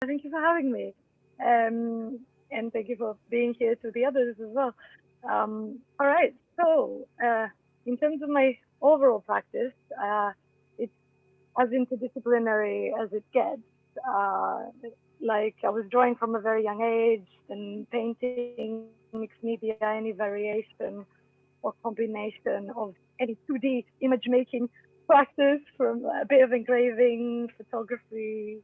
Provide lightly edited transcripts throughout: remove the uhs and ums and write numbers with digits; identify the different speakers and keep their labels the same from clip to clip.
Speaker 1: Thank you for having me. And thank you for being here to the others as well. All right. In terms of my overall practice, it's as interdisciplinary as it gets. Uh, like I was drawing from a very young age, and painting, mixed media, any variation or combination of any 2D image making practice, from a bit of engraving, photography,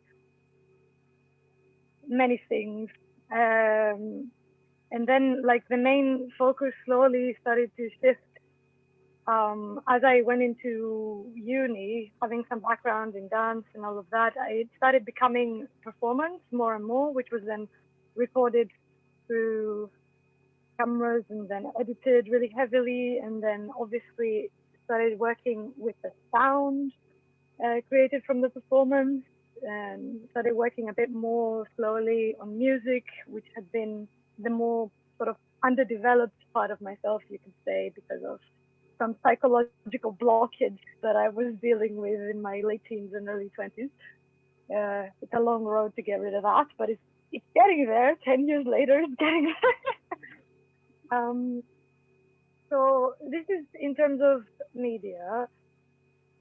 Speaker 1: many things. Um, and then like the main focus slowly started to shift as I went into uni, having some background in dance and all of that. It started becoming performance more and more, which was then recorded through cameras and then edited really heavily, and then obviously started working with the sound created from the performance, and started working a bit more slowly on music, which had been the more sort of underdeveloped part of myself, you could say, because of some psychological blockage that I was dealing with in my late teens and early 20s. It's a long road to get rid of that, but it's getting there. 10 years later, it's getting there. So this is in terms of media.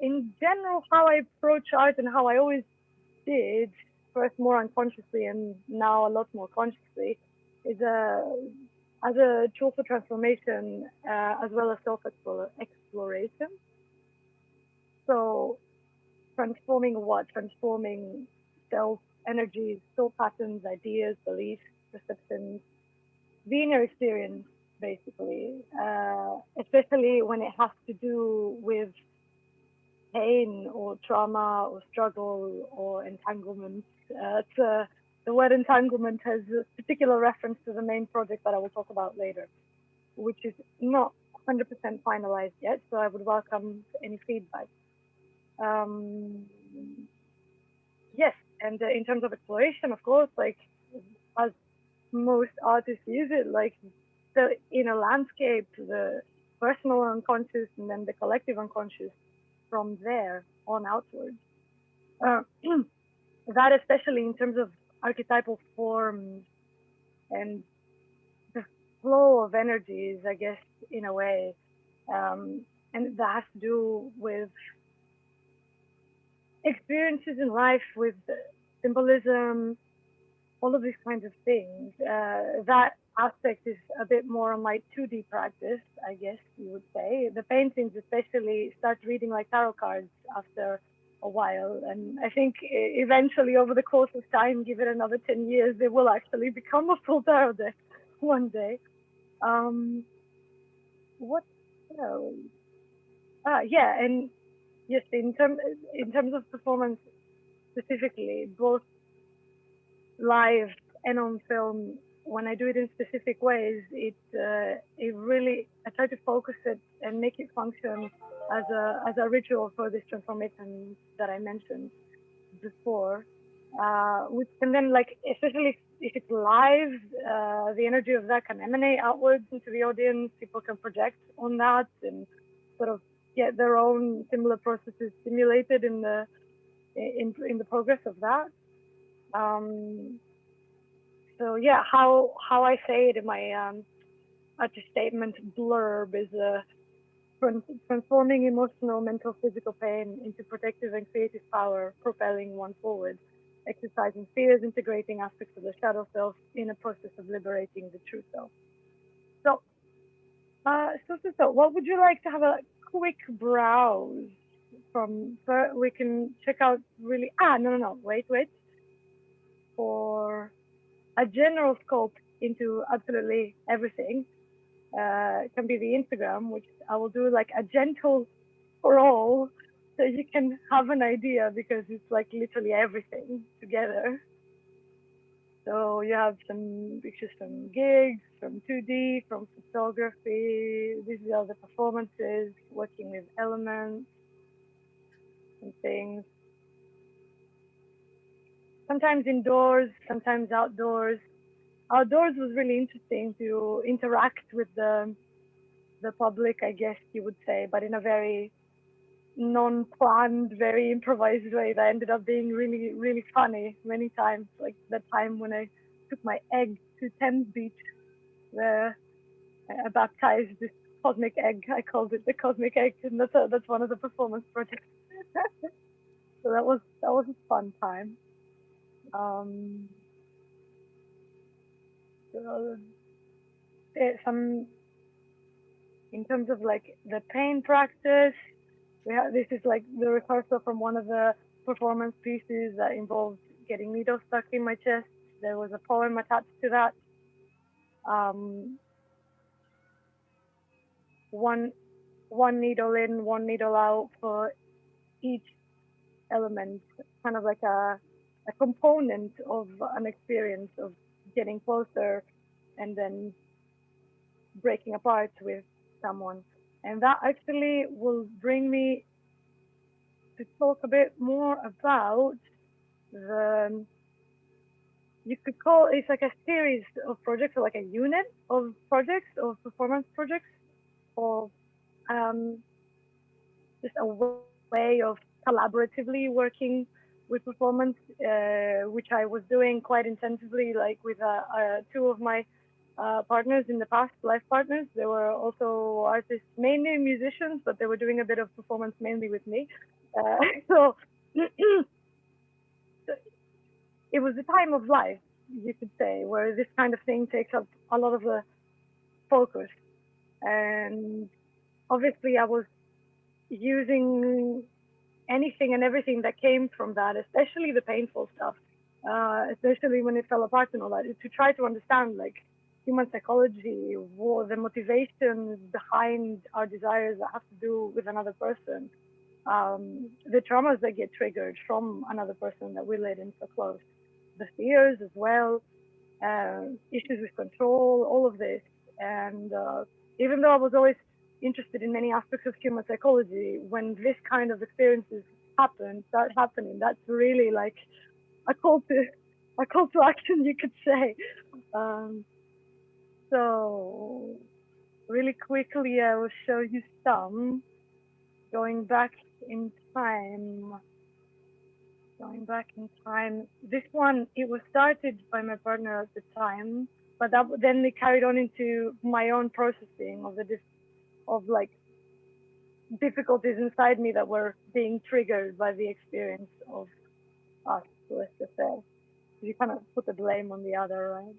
Speaker 1: In general, how I approach art and how I always did, first more unconsciously and now a lot more consciously, is as a tool for transformation as well as self-exploration. So transforming what? Transforming self, energies, thought patterns, ideas, beliefs, perceptions, the inner experience, basically, especially when it has to do with pain or trauma or struggle or entanglement. The word entanglement has a particular reference to the main project that I will talk about later, which is not 100% finalized yet, so I would welcome any feedback. Um, yes, and in terms of exploration, of course, like as most artists use it, like the inner landscape, the personal unconscious, and then the collective unconscious from there on outwards. Uh, that especially in terms of archetypal forms and the flow of energies, I guess, in a way. And that has to do with experiences in life, with symbolism, all of these kinds of things. That aspect is a bit more on my 2D practice, I guess you would say. The paintings, especially, start reading like tarot cards after a while. And I think eventually, over the course of time, give it another 10 years, they will actually become a full tarot deck one day. Um, what else? Yeah, and yes, in terms of performance specifically, both live and on film, when I do it in specific ways, it really, I try to focus it and make it function as a ritual for this transformation that I mentioned before, which can then, like, especially if it's live, the energy of that can emanate outwards into the audience. People can project on that and sort of get their own similar processes stimulated in the progress of that. Um, so yeah, how I say it in my artist statement blurb is transforming emotional, mental, physical pain into protective and creative power, propelling one forward, exercising fears, integrating aspects of the shadow self in a process of liberating the true self. So, what would you like to have a quick browse from? We can check out really. No, wait. For a general scope into absolutely everything, can be the Instagram, which I will do like a gentle scroll so you can have an idea, because it's like literally everything together. So you have some pictures from gigs, from 2D, from photography. These are the performances, working with elements and things. Sometimes indoors, sometimes outdoors. Outdoors was really interesting to interact with the public, I guess you would say, but in a very non-planned, very improvised way that ended up being really, really funny many times. Like the time when I took my egg to Thames Beach, where I baptized this cosmic egg. I called it the cosmic egg, and that's one of the performance projects. So that was a fun time. Um, so, some in terms of like the pain practice, this is like the rehearsal from one of the performance pieces that involved getting needles stuck in my chest. There was a poem attached to that. Um, one one needle in, one needle out for each element, kind of like a component of an experience of getting closer and then breaking apart with someone. And that actually will bring me to talk a bit more about the, you could call it's like a series of projects or like a unit of projects of performance projects of um, just a way of collaboratively working with performance, which I was doing quite intensively, like with two of my partners in the past, life partners. They were also artists, mainly musicians, but they were doing a bit of performance mainly with me. So it was a time of life, you could say, where this kind of thing takes up a lot of the focus. And obviously, I was using anything and everything that came from that, especially the painful stuff, especially when it fell apart and all that, to try to understand like human psychology, what the motivations behind our desires that have to do with another person, the traumas that get triggered from another person that we let in so close, the fears as well, issues with control, all of this. And even though I was always interested in many aspects of human psychology, when this kind of experiences start happening, that's really like a call to action, you could say. Um, so really quickly, I will show you some going back in time. Going back in time, this one, it was started by my partner at the time, but then it carried on into my own processing of of like difficulties inside me that were being triggered by the experience of us, let's just say. You kind of put the blame on the other, right?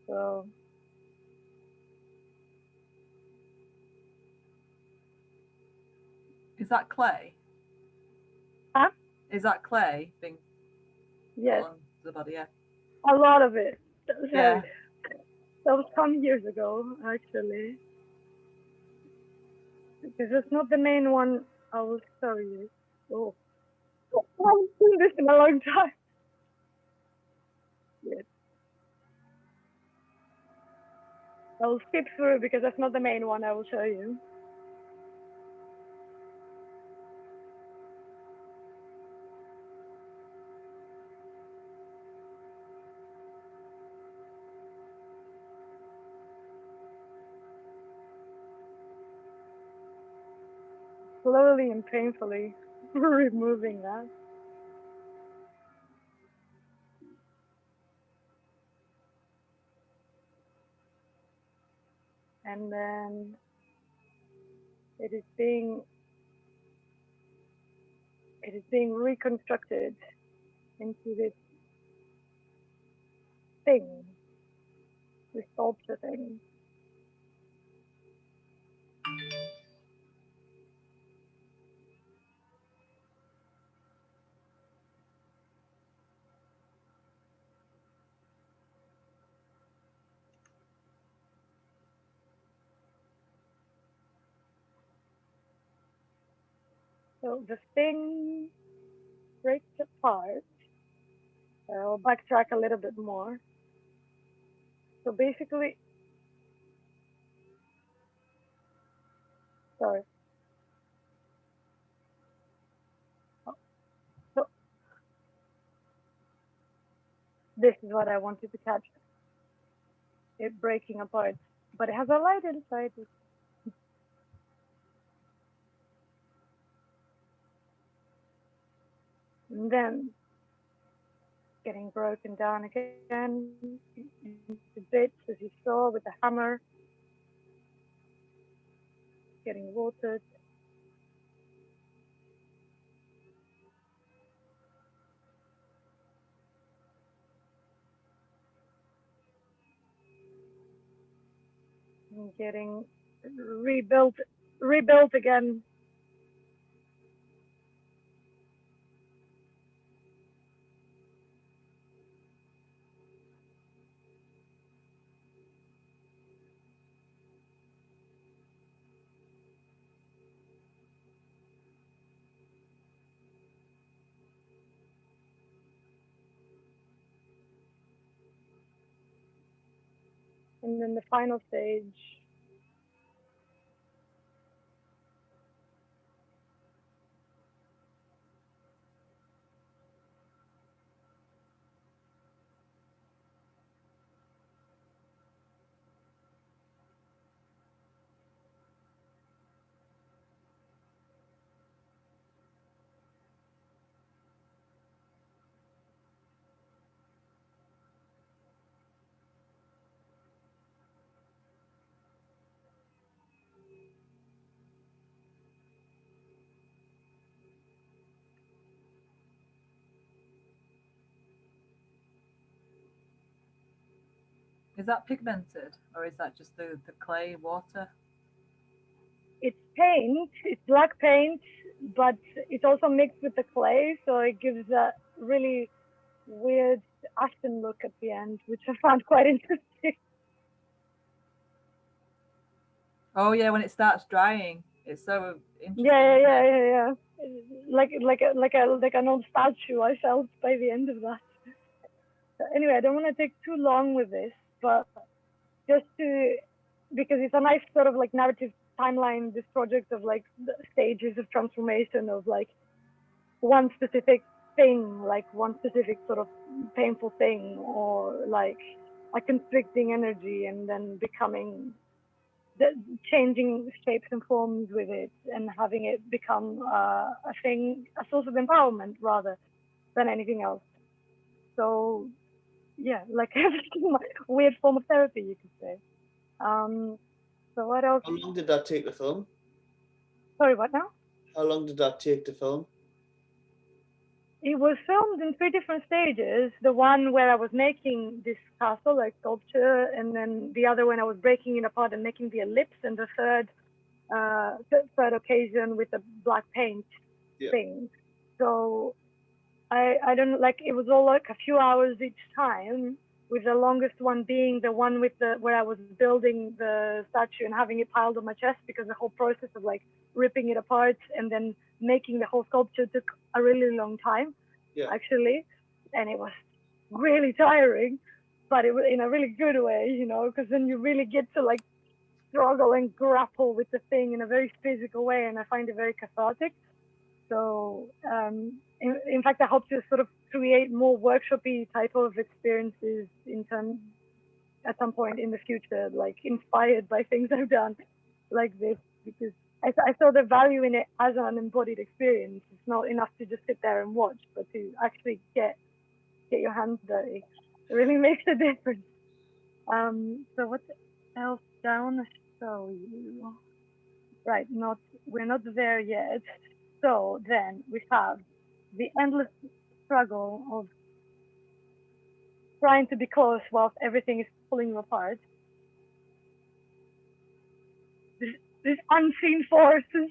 Speaker 1: So
Speaker 2: is that clay?
Speaker 1: huh?
Speaker 2: Is that clay being
Speaker 1: Yes,
Speaker 2: put on the body? Yeah.
Speaker 1: a lot of it.
Speaker 2: Yeah.
Speaker 1: That was some years ago, actually, because it's not the main one. I will show you. Oh, I haven't seen this in a long time. Yes. I will skip through because that's not the main one. I will show you. Slowly and painfully removing that. And then it is being reconstructed into this thing, this sculpture thing. So the thing breaks apart. I'll backtrack a little bit more. So basically, sorry. So this is what I wanted to catch. It breaking apart, but it has a light inside it. And then getting broken down again into bits, as you saw with the hammer, getting watered. And getting rebuilt again. And then the final stage,
Speaker 2: Is that pigmented or is that just the clay water?
Speaker 1: it's paint, it's black paint, but it's also mixed with the clay, so it gives a really weird ashen look at the end, which I found quite interesting.
Speaker 2: Oh yeah, when it starts drying, it's so interesting.
Speaker 1: Yeah. Like an old statue I felt by the end of that. So anyway, I don't want to take too long with this, but just to, because it's a nice sort of like narrative timeline, this project of like the stages of transformation of like one specific thing, like one specific sort of painful thing, or like a constricting energy, and then becoming the, changing shapes and forms with it, and having it become a thing, a source of empowerment rather than anything else. So yeah, like a weird form of therapy, you could say. So what else?
Speaker 3: How long did that take to film?
Speaker 1: Sorry, what now?
Speaker 3: How long did that take to film?
Speaker 1: It was filmed in three different stages. The one where I was making this castle, like sculpture, and then the other when I was breaking it apart and making the ellipse, and the third occasion with the black paint thing. So I don't, like, it was all like a few hours each time, with the longest one being the one with the where I was building the statue and having it piled on my chest, because the whole process of like ripping it apart and then making the whole sculpture took a really long time, actually, and it was really tiring, but it was in a really good way, you know, because then you really get to like struggle and grapple with the thing in a very physical way, and I find it very cathartic. So in fact, I hope to sort of create more workshopy type of experiences at some point in the future, like inspired by things I've done like this, because I saw the value in it as an embodied experience. It's not enough to just sit there and watch, but to actually get your hands dirty. It really makes a difference. So what else down? So you right, we're not there yet. So then we have the endless struggle of trying to be close whilst everything is pulling you apart. This unseen forces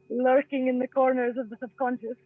Speaker 1: lurking in the corners of the subconscious.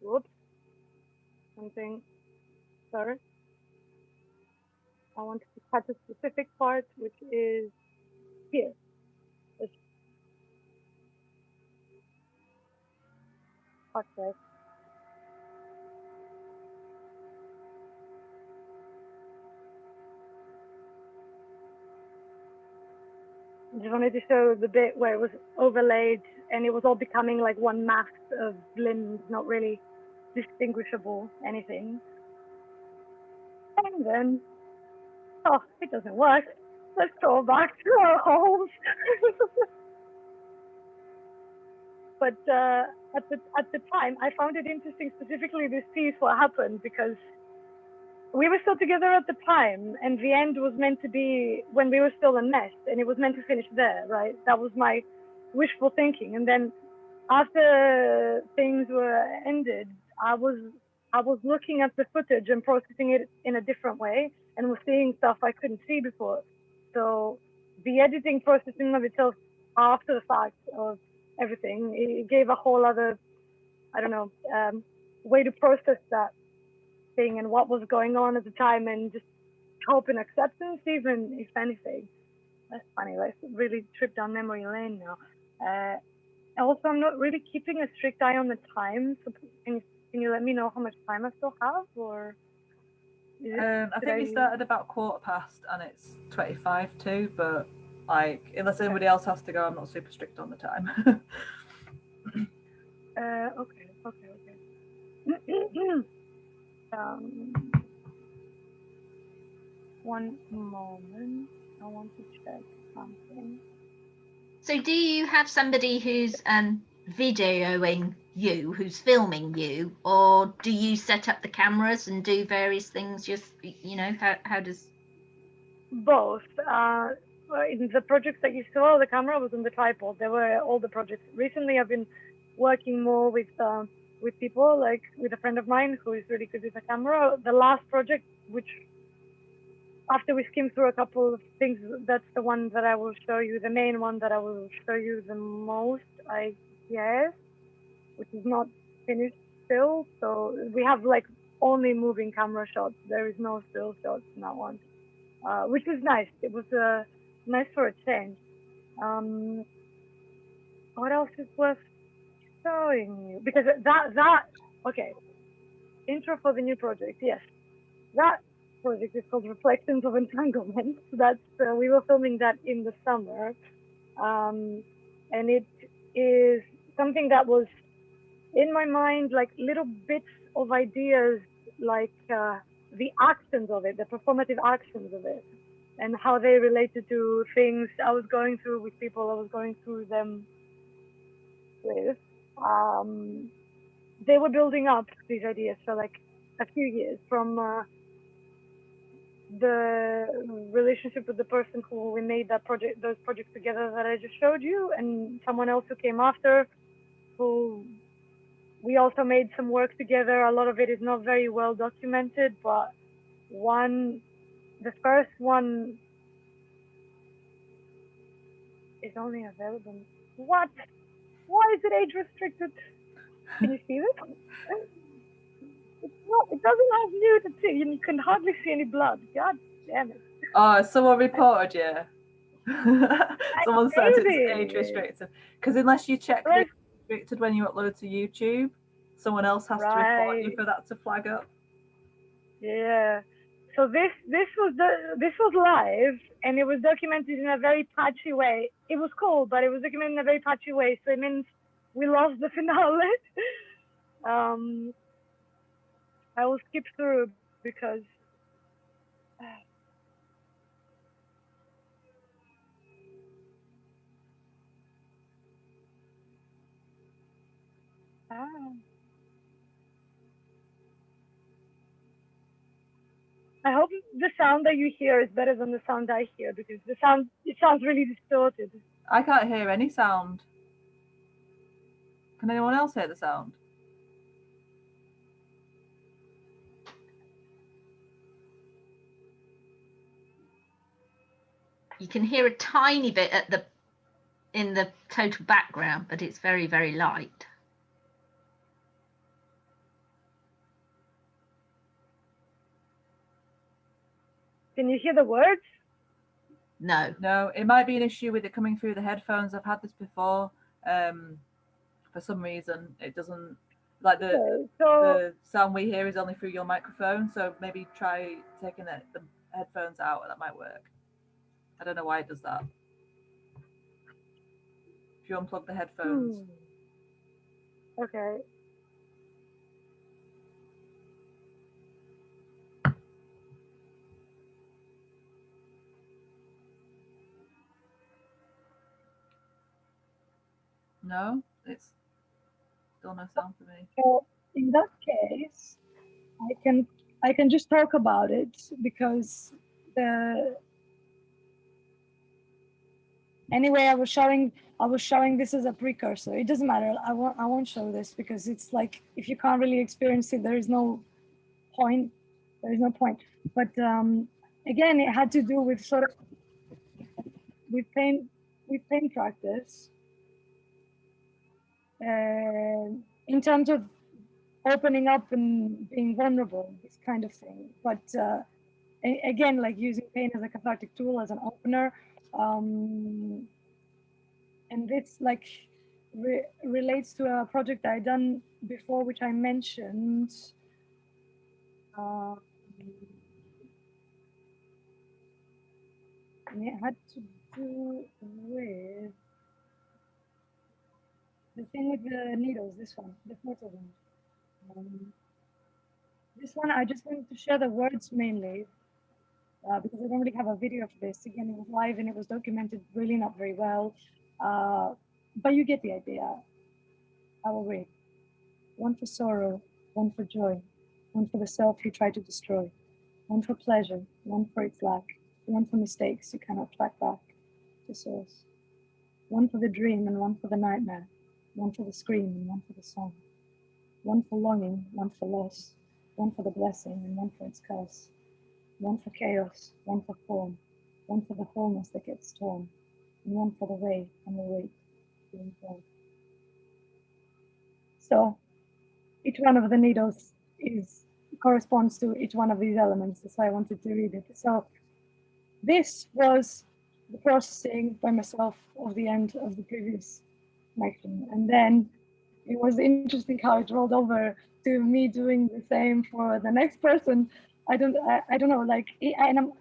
Speaker 1: whoops, something, sorry. I wanted to cut a specific part, which is here. Okay. Just wanted to show the bit where it was overlaid and it was all becoming like one mass of limbs, not really distinguishable anything. And then, oh, it doesn't work. Let's go back to our holes. But at the time, I found it interesting, specifically this piece, what happened, because we were still together at the time, and the end was meant to be when we were still a nest, and it was meant to finish there, right? That was my wishful thinking. And then after things were ended, I was looking at the footage and processing it in a different way, and was seeing stuff I couldn't see before. So the editing processing of itself after the fact of everything, it gave a whole other, I don't know, way to process that thing and what was going on at the time, and just hope and acceptance, even if anything. That's funny. Let's really trip down memory lane now. Also, I'm not really keeping a strict eye on the time. So can you let me know how much time I still have, or?
Speaker 2: I think we started about 1:15 and it's 25 to, but like unless anybody else has to go, I'm not super strict on the time.
Speaker 1: Okay. One moment. I want to check something.
Speaker 4: So do you have somebody who's videoing you, who's filming you, or do you set up the cameras and do various things? Just, you know, how does?
Speaker 1: Both. In the projects that you saw, the camera was on the tripod. There were all the projects. Recently, I've been working more with people, like with a friend of mine who is really good with a camera. The last project, which after we skim through a couple of things, that's the one that I will show you, the main one that I will show you the most, I guess, which is not finished still. So we have like only moving camera shots. There is no still shots in that one, which is nice. It was nice for a change. What else is worth showing you? Because that okay, intro for the new project. Yes, that project is called Reflections of Entanglement. That's we were filming that in the summer, and it is something that was in my mind, like little bits of ideas, like the actions of it, the performative actions of it, and how they related to things I was going through with people I was going through them with. They were building up these ideas for like a few years, from the relationship with the person who we made those projects together that I just showed you, and someone else who came after, who we also made some work together. A lot of it is not very well documented, but the first one is only available. What? Why is it age restricted? Can you see this? It doesn't have nudity. You can hardly see any blood. God damn it.
Speaker 2: Oh, someone reported you. Someone said it's age restricted. Because unless you check the age restricted when you upload to YouTube, someone else has to report you for that to flag up.
Speaker 1: Yeah. So this was live, and it was documented in a very patchy way. It was cool, but it was documented in a very patchy way. So it means we lost the finale. I will skip through because I hope the sound that you hear is better than the sound I hear, because it sounds really distorted.
Speaker 2: I can't hear any sound. Can anyone else hear the sound?
Speaker 4: You can hear a tiny bit in the total background, but it's very, very light.
Speaker 1: Can you hear the words?
Speaker 4: No.
Speaker 2: No, it might be an issue with it coming through the headphones. I've had this before. For some reason, it doesn't like the sound we hear is only through your microphone. So maybe try taking the headphones out. That might work. I don't know why it does that. If you unplug the headphones.
Speaker 1: Okay.
Speaker 2: No, it's still no sound for me.
Speaker 1: So in that case, I can just talk about it because anyway, I was showing this as a precursor. It doesn't matter. I won't show this because it's like if you can't really experience it, there is no point. There is no point. But again, it had to do with sort of with pain practice. In terms of opening up and being vulnerable, this kind of thing. But again, like using pain as a cathartic tool, as an opener. And this like relates to a project I done before, which I mentioned. And it had to do with the thing with the needles, this one, the photo one. This one, I just wanted to share the words mainly because I don't really have a video for this. Again, it was live and it was documented really not very well. But you get the idea. I will read. One for sorrow, one for joy, one for the self you try to destroy, one for pleasure, one for its lack, one for mistakes you cannot track back to source, one for the dream and one for the nightmare, one for the scream and one for the song, one for longing, one for loss, one for the blessing and one for its curse, one for chaos, one for form, one for the wholeness that gets torn, and one for the way and the weight being born. So each one of the needles corresponds to each one of these elements. That's why I wanted to read it. So this was the processing by myself of the end of the previous connection. And then it was interesting how it rolled over to me doing the same for the next person. I don't know, like, and I'm,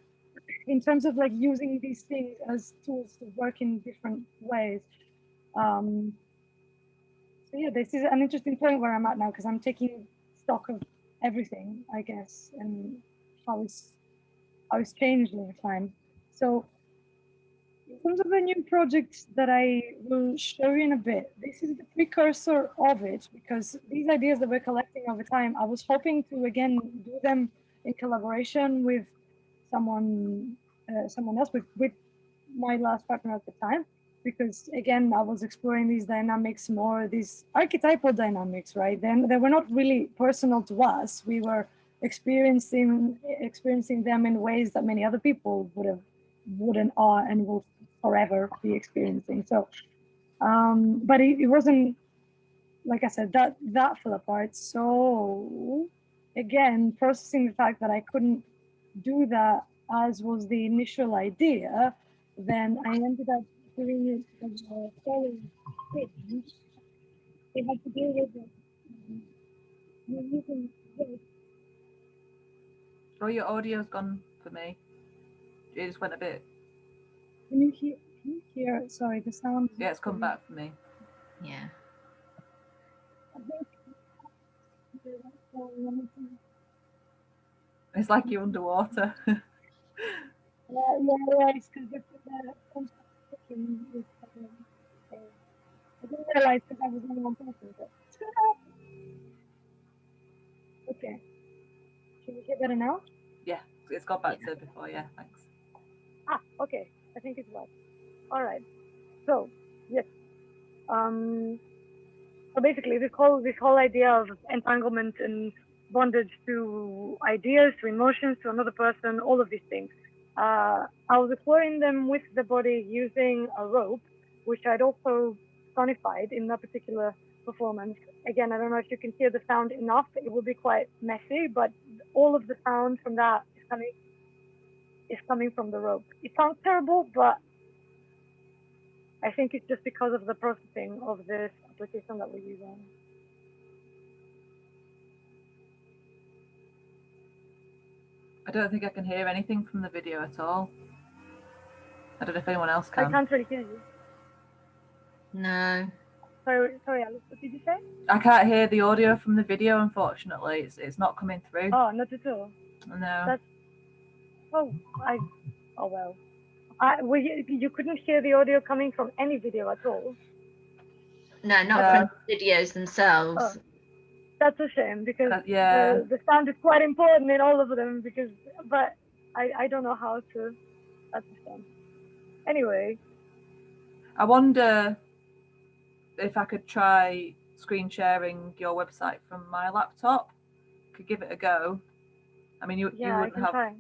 Speaker 1: in terms of like using these things as tools to work in different ways. So yeah, this is an interesting point where I'm at now because I'm taking stock of everything, I guess, and how it's changed over time. So in terms of the new project that I will show you in a bit, this is the precursor of it because these ideas that we're collecting over time, I was hoping to again do them in collaboration with someone else, with my last partner at the time, because again, I was exploring these dynamics more, these archetypal dynamics, right? Then they were not really personal to us. We were experiencing them in ways that many other people wouldn't are and will forever be experiencing. So, but it wasn't, like I said, that fell apart. So again, processing the fact that I couldn't do that as was the initial idea, then I ended up doing it as a following thing. It had to do with using this.
Speaker 2: Oh, your audio's gone for me. It just went a bit.
Speaker 1: Can you hear? Sorry, the sound.
Speaker 2: Yeah, it's come back for me.
Speaker 4: Yeah.
Speaker 2: It's like you're underwater.
Speaker 1: Yeah, it's because the I didn't realize because I was only one person. But... Okay. Can you hear better now?
Speaker 2: Yeah, it's got back to before. Yeah, thanks.
Speaker 1: Okay. I think it's well. All right. So yes. So basically, this whole idea of entanglement and bondage to ideas, to emotions, to another person, all of these things. I was exploring them with the body using a rope, which I'd also sonified in that particular performance. Again, I don't know if you can hear the sound enough. It will be quite messy, but all of the sound from that is coming. is coming from the rope. It sounds terrible, but I think it's just because of the processing of this application that we're using.
Speaker 2: I don't think I can hear anything from the video at all. I don't know if anyone else
Speaker 1: I
Speaker 2: can.
Speaker 1: can't really hear you.
Speaker 4: No.
Speaker 1: Sorry, Alice, what did you say?
Speaker 2: I can't hear the audio from the video, unfortunately. It's not coming through.
Speaker 1: Oh, not at all.
Speaker 2: No.
Speaker 1: That's, oh well. Well, you couldn't hear the audio coming from any video at all.
Speaker 4: No, not from the videos themselves.
Speaker 1: Oh, that's a shame because
Speaker 2: yeah.
Speaker 1: the sound is quite important in all of them. But I don't know how to. That's a shame. Anyway.
Speaker 2: I wonder if I could try screen sharing your website from my laptop. Could give it a go. I mean, you wouldn't have.
Speaker 1: Try.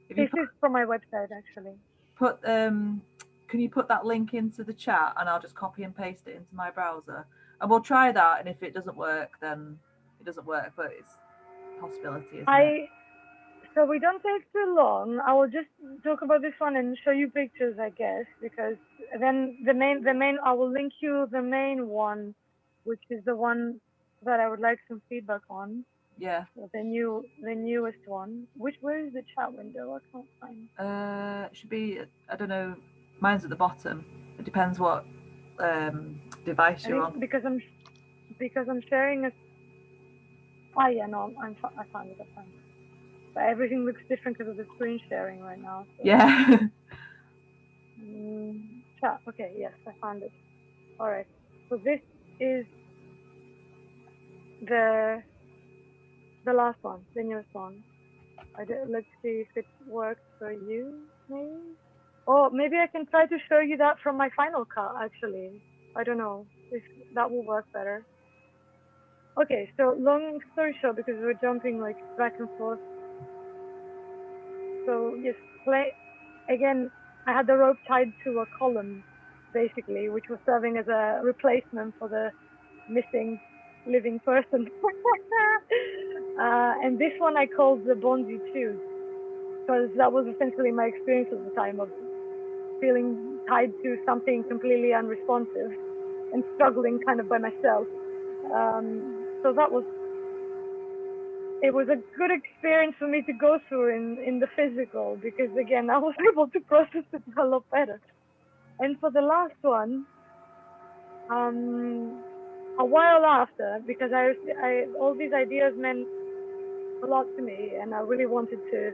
Speaker 1: This is from my website actually.
Speaker 2: Can you put that link into the chat and I'll just copy and paste it into my browser, and we'll try that. And if it doesn't work, then it doesn't work. But it's a possibility, isn't it?
Speaker 1: So we don't take too long. I will just talk about this one and show you pictures, I guess, because then the main I will link you the main one, which is the one that I would like some feedback on.
Speaker 2: Yeah.
Speaker 1: The newest one. Where is the chat window? I can't find.
Speaker 2: It should be, I don't know. Mine's at the bottom. It depends what device you're on.
Speaker 1: Because I'm sharing a. Oh yeah, no, I found it. But everything looks different because of the screen sharing right now. So.
Speaker 2: Yeah.
Speaker 1: Chat. Okay. Yes, I found it. All right. So this is the last one, the newest one. Let's see if it works for you, maybe. Or maybe I can try to show you that from my Final Cut. Actually, I don't know if that will work better. Okay. So long story short, because we're jumping like back and forth. So yes, again. I had the rope tied to a column, basically, which was serving as a replacement for the missing living person. And this one I called the Bonzi too, because that was essentially my experience at the time of feeling tied to something completely unresponsive and struggling kind of by myself. So it was a good experience for me to go through in the physical, because again I was able to process it a lot better. And for the last one, a while after, because I all these ideas meant a lot to me, and I really wanted to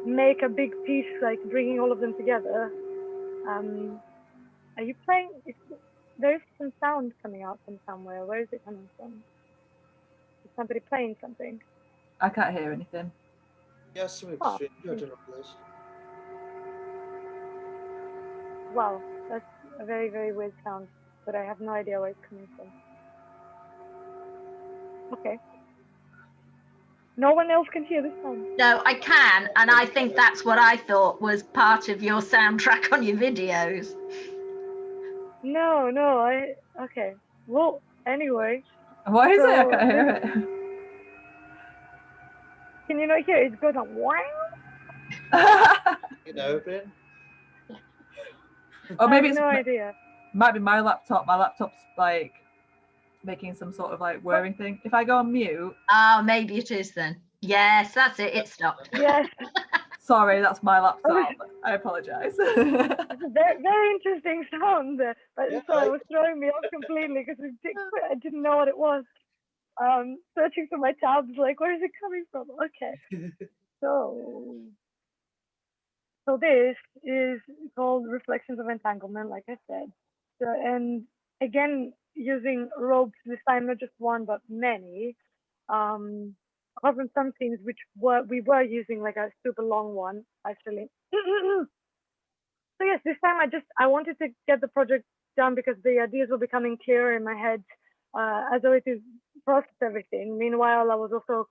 Speaker 1: make a big piece, like bringing all of them together. Are you playing? There's some sound coming out from somewhere. Where is it coming from? Is somebody playing something?
Speaker 2: I can't hear anything.
Speaker 3: Yeah, something strange. I don't know what it is.
Speaker 1: Wow, that's a very, very weird sound, but I have no idea where it's coming from. Okay. No one else can hear this sound?
Speaker 4: No, I can, and I think that's what I thought was part of your soundtrack on your videos.
Speaker 1: No, okay. Well, anyway.
Speaker 2: What is it? I can't hear it.
Speaker 1: Can you not hear it? It goes on wow.
Speaker 3: You know, Ben?
Speaker 2: Or maybe it's
Speaker 1: no idea.
Speaker 2: Might be my laptop. My laptop's like making some sort of like whirring thing. If I go on mute.
Speaker 4: Oh, maybe it is then. Yes, that's it. It stopped.
Speaker 1: Yes.
Speaker 2: Sorry, that's my laptop. I apologize.
Speaker 1: Very interesting sound, but yeah, so it was throwing me off completely because I didn't know what it was. Searching for my tabs, like, where is it coming from? Okay. So this is called Reflections of Entanglement, like I said. So, and again, using ropes this time, not just one but many. Apart from some scenes which we were using like a super long one actually. So yes, this time I wanted to get the project done because the ideas were becoming clearer in my head as I was to process everything. Meanwhile, I was also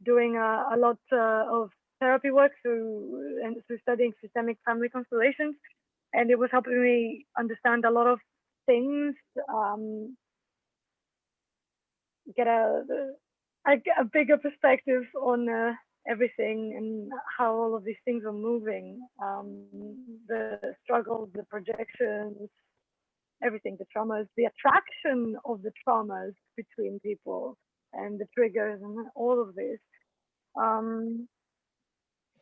Speaker 1: doing a lot of therapy work through studying systemic family constellations, and it was helping me understand a lot of things. a bigger perspective on everything and how all of these things are moving, the struggles, the projections, everything, the traumas, the attraction of the traumas between people, and the triggers, and all of this.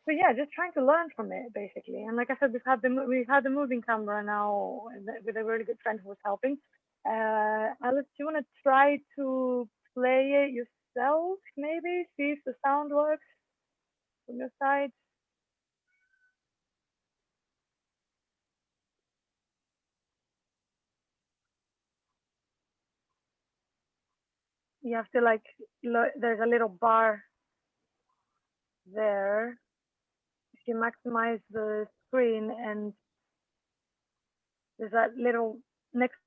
Speaker 1: So yeah, just trying to learn from it basically. And like I said, we've had the moving camera now with a really good friend who was helping. Alice, do you want to try to play it yourself? Maybe see if the sound works from your side. You have to like there's a little bar there. If you maximize the screen, and there's that little next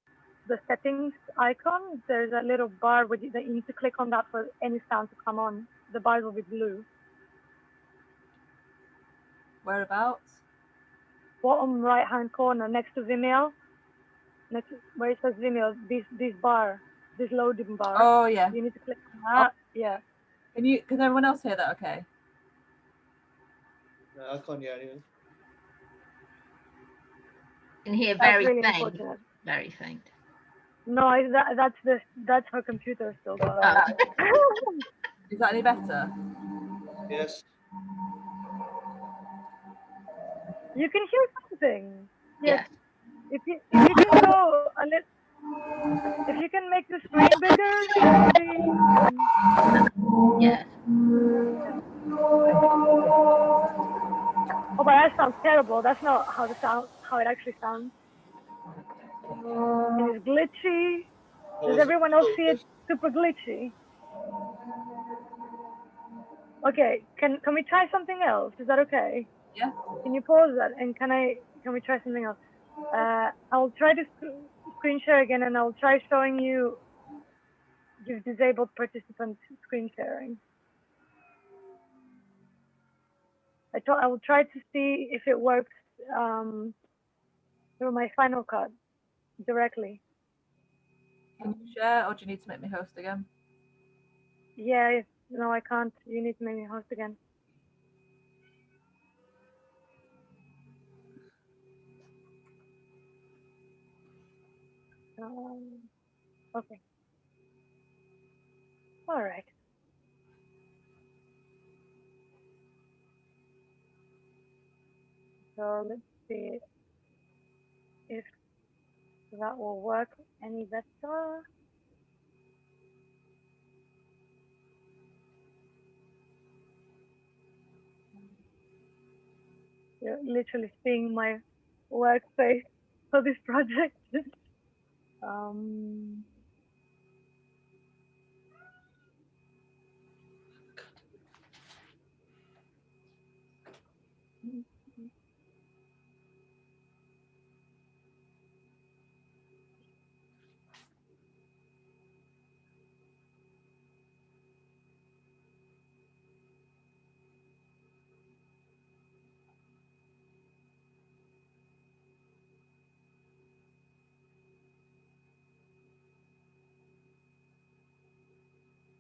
Speaker 1: to the settings icon, there's a little bar that you need to click on that for any sound to come on. The bar will be blue.
Speaker 2: Whereabouts?
Speaker 1: Bottom right hand corner next to Vimeo. Next where it says Vimeo, this bar, this loading bar.
Speaker 2: Oh yeah.
Speaker 1: You need to click on that. Oh. Yeah.
Speaker 2: Can everyone else hear that okay?
Speaker 3: No, I can't hear anything.
Speaker 4: You can hear very
Speaker 1: really
Speaker 4: faint.
Speaker 1: Unfortunate.
Speaker 4: Very faint.
Speaker 1: No, that's her computer still.
Speaker 4: Oh.
Speaker 2: Is that any better?
Speaker 3: Yes.
Speaker 1: You can hear something. Yes.
Speaker 4: Yeah.
Speaker 1: If you can go a little, if you can make the screen bigger,
Speaker 4: Yeah.
Speaker 1: Oh, but that sounds terrible. That's not how it actually sounds. It is glitchy. Does everyone else see it super glitchy? Okay, can we try something else? Is that okay?
Speaker 2: Yeah.
Speaker 1: Can you pause that and can we try something else? I'll try to screen share again, and I'll try showing you. You've disabled participant screen sharing. I will try to see if it works through my Final Cut directly.
Speaker 2: Can you share, or do you need to make me host again?
Speaker 1: Yeah, no, I can't. You need to make me host again. Okay. All right. So let's see if that will work any better. You're literally seeing my workspace for this project.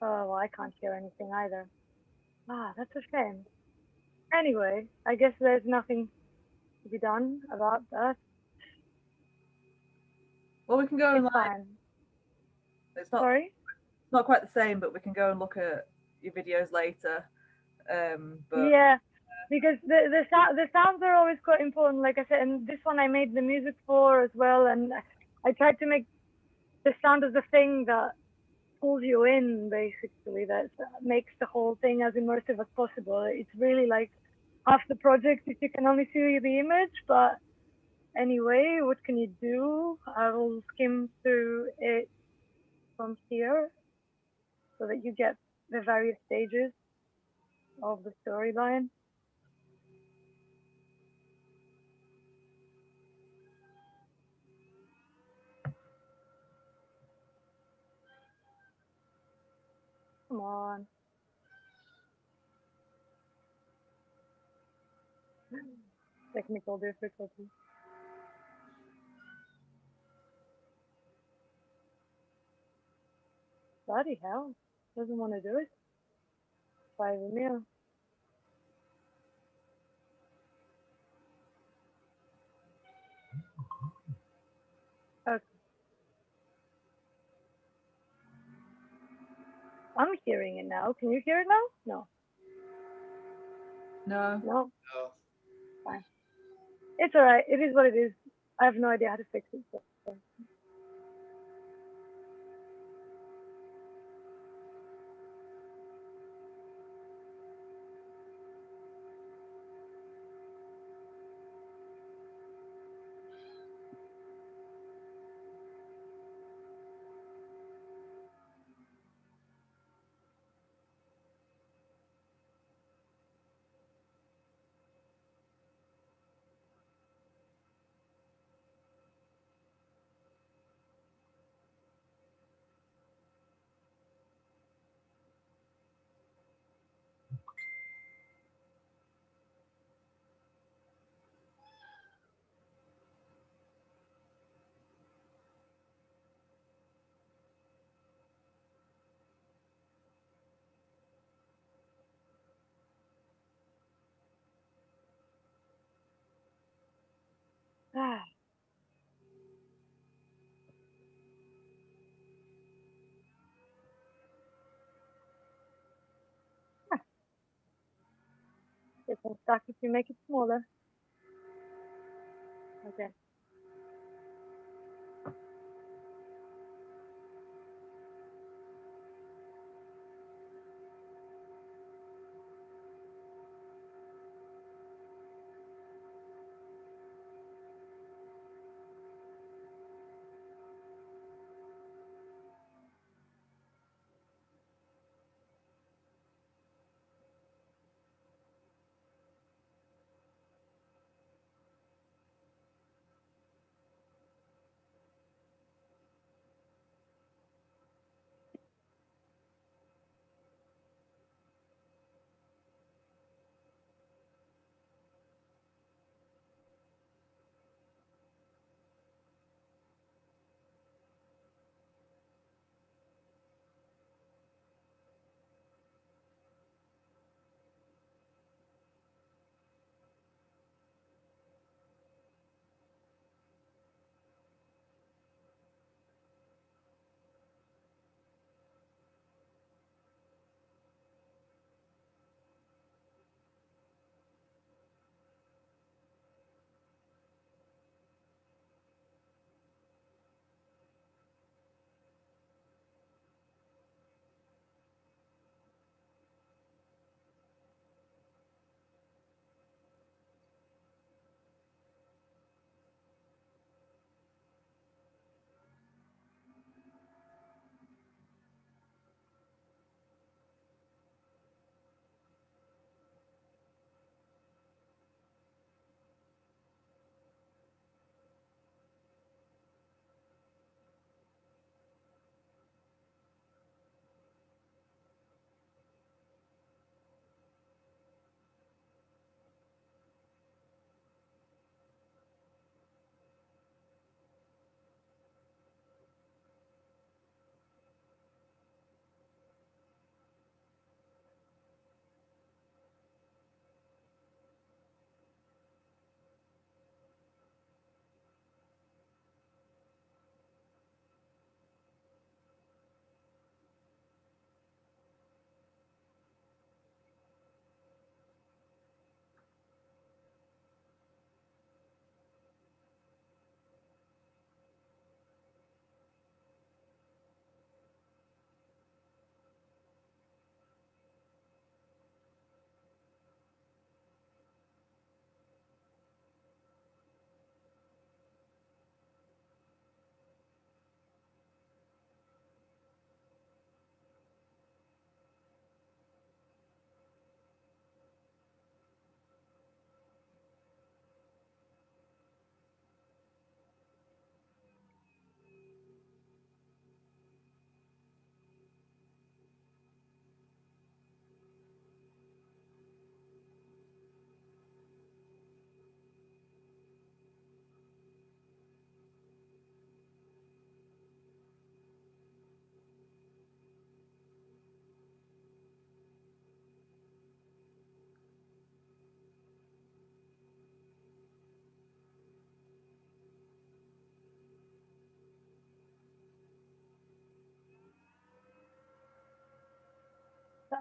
Speaker 1: Oh, well, I can't hear anything either. Ah, that's a shame. Anyway, I guess there's nothing to be done about that.
Speaker 2: Well, we can go and
Speaker 1: it's Sorry?
Speaker 2: It's not quite the same, but we can go and look at your videos later. But
Speaker 1: yeah, because the sounds are always quite important, like I said, and this one I made the music for as well, and I tried to make the sound of the thing that pulls you in, basically, that makes the whole thing as immersive as possible. It's really like half the project if you can only see the image, but anyway, what can you do? I will skim through it from here so that you get the various stages of the storyline. Come on. Technical difficulty. Bloody hell. Doesn't want to do it. 5 mil. Okay. I'm hearing it now. Can you hear it now?
Speaker 2: No.
Speaker 1: No.
Speaker 3: No.
Speaker 1: Fine. It's alright. It is what it is. I have no idea how to fix it. So. Ah. It's stuck if you make it smaller. Okay.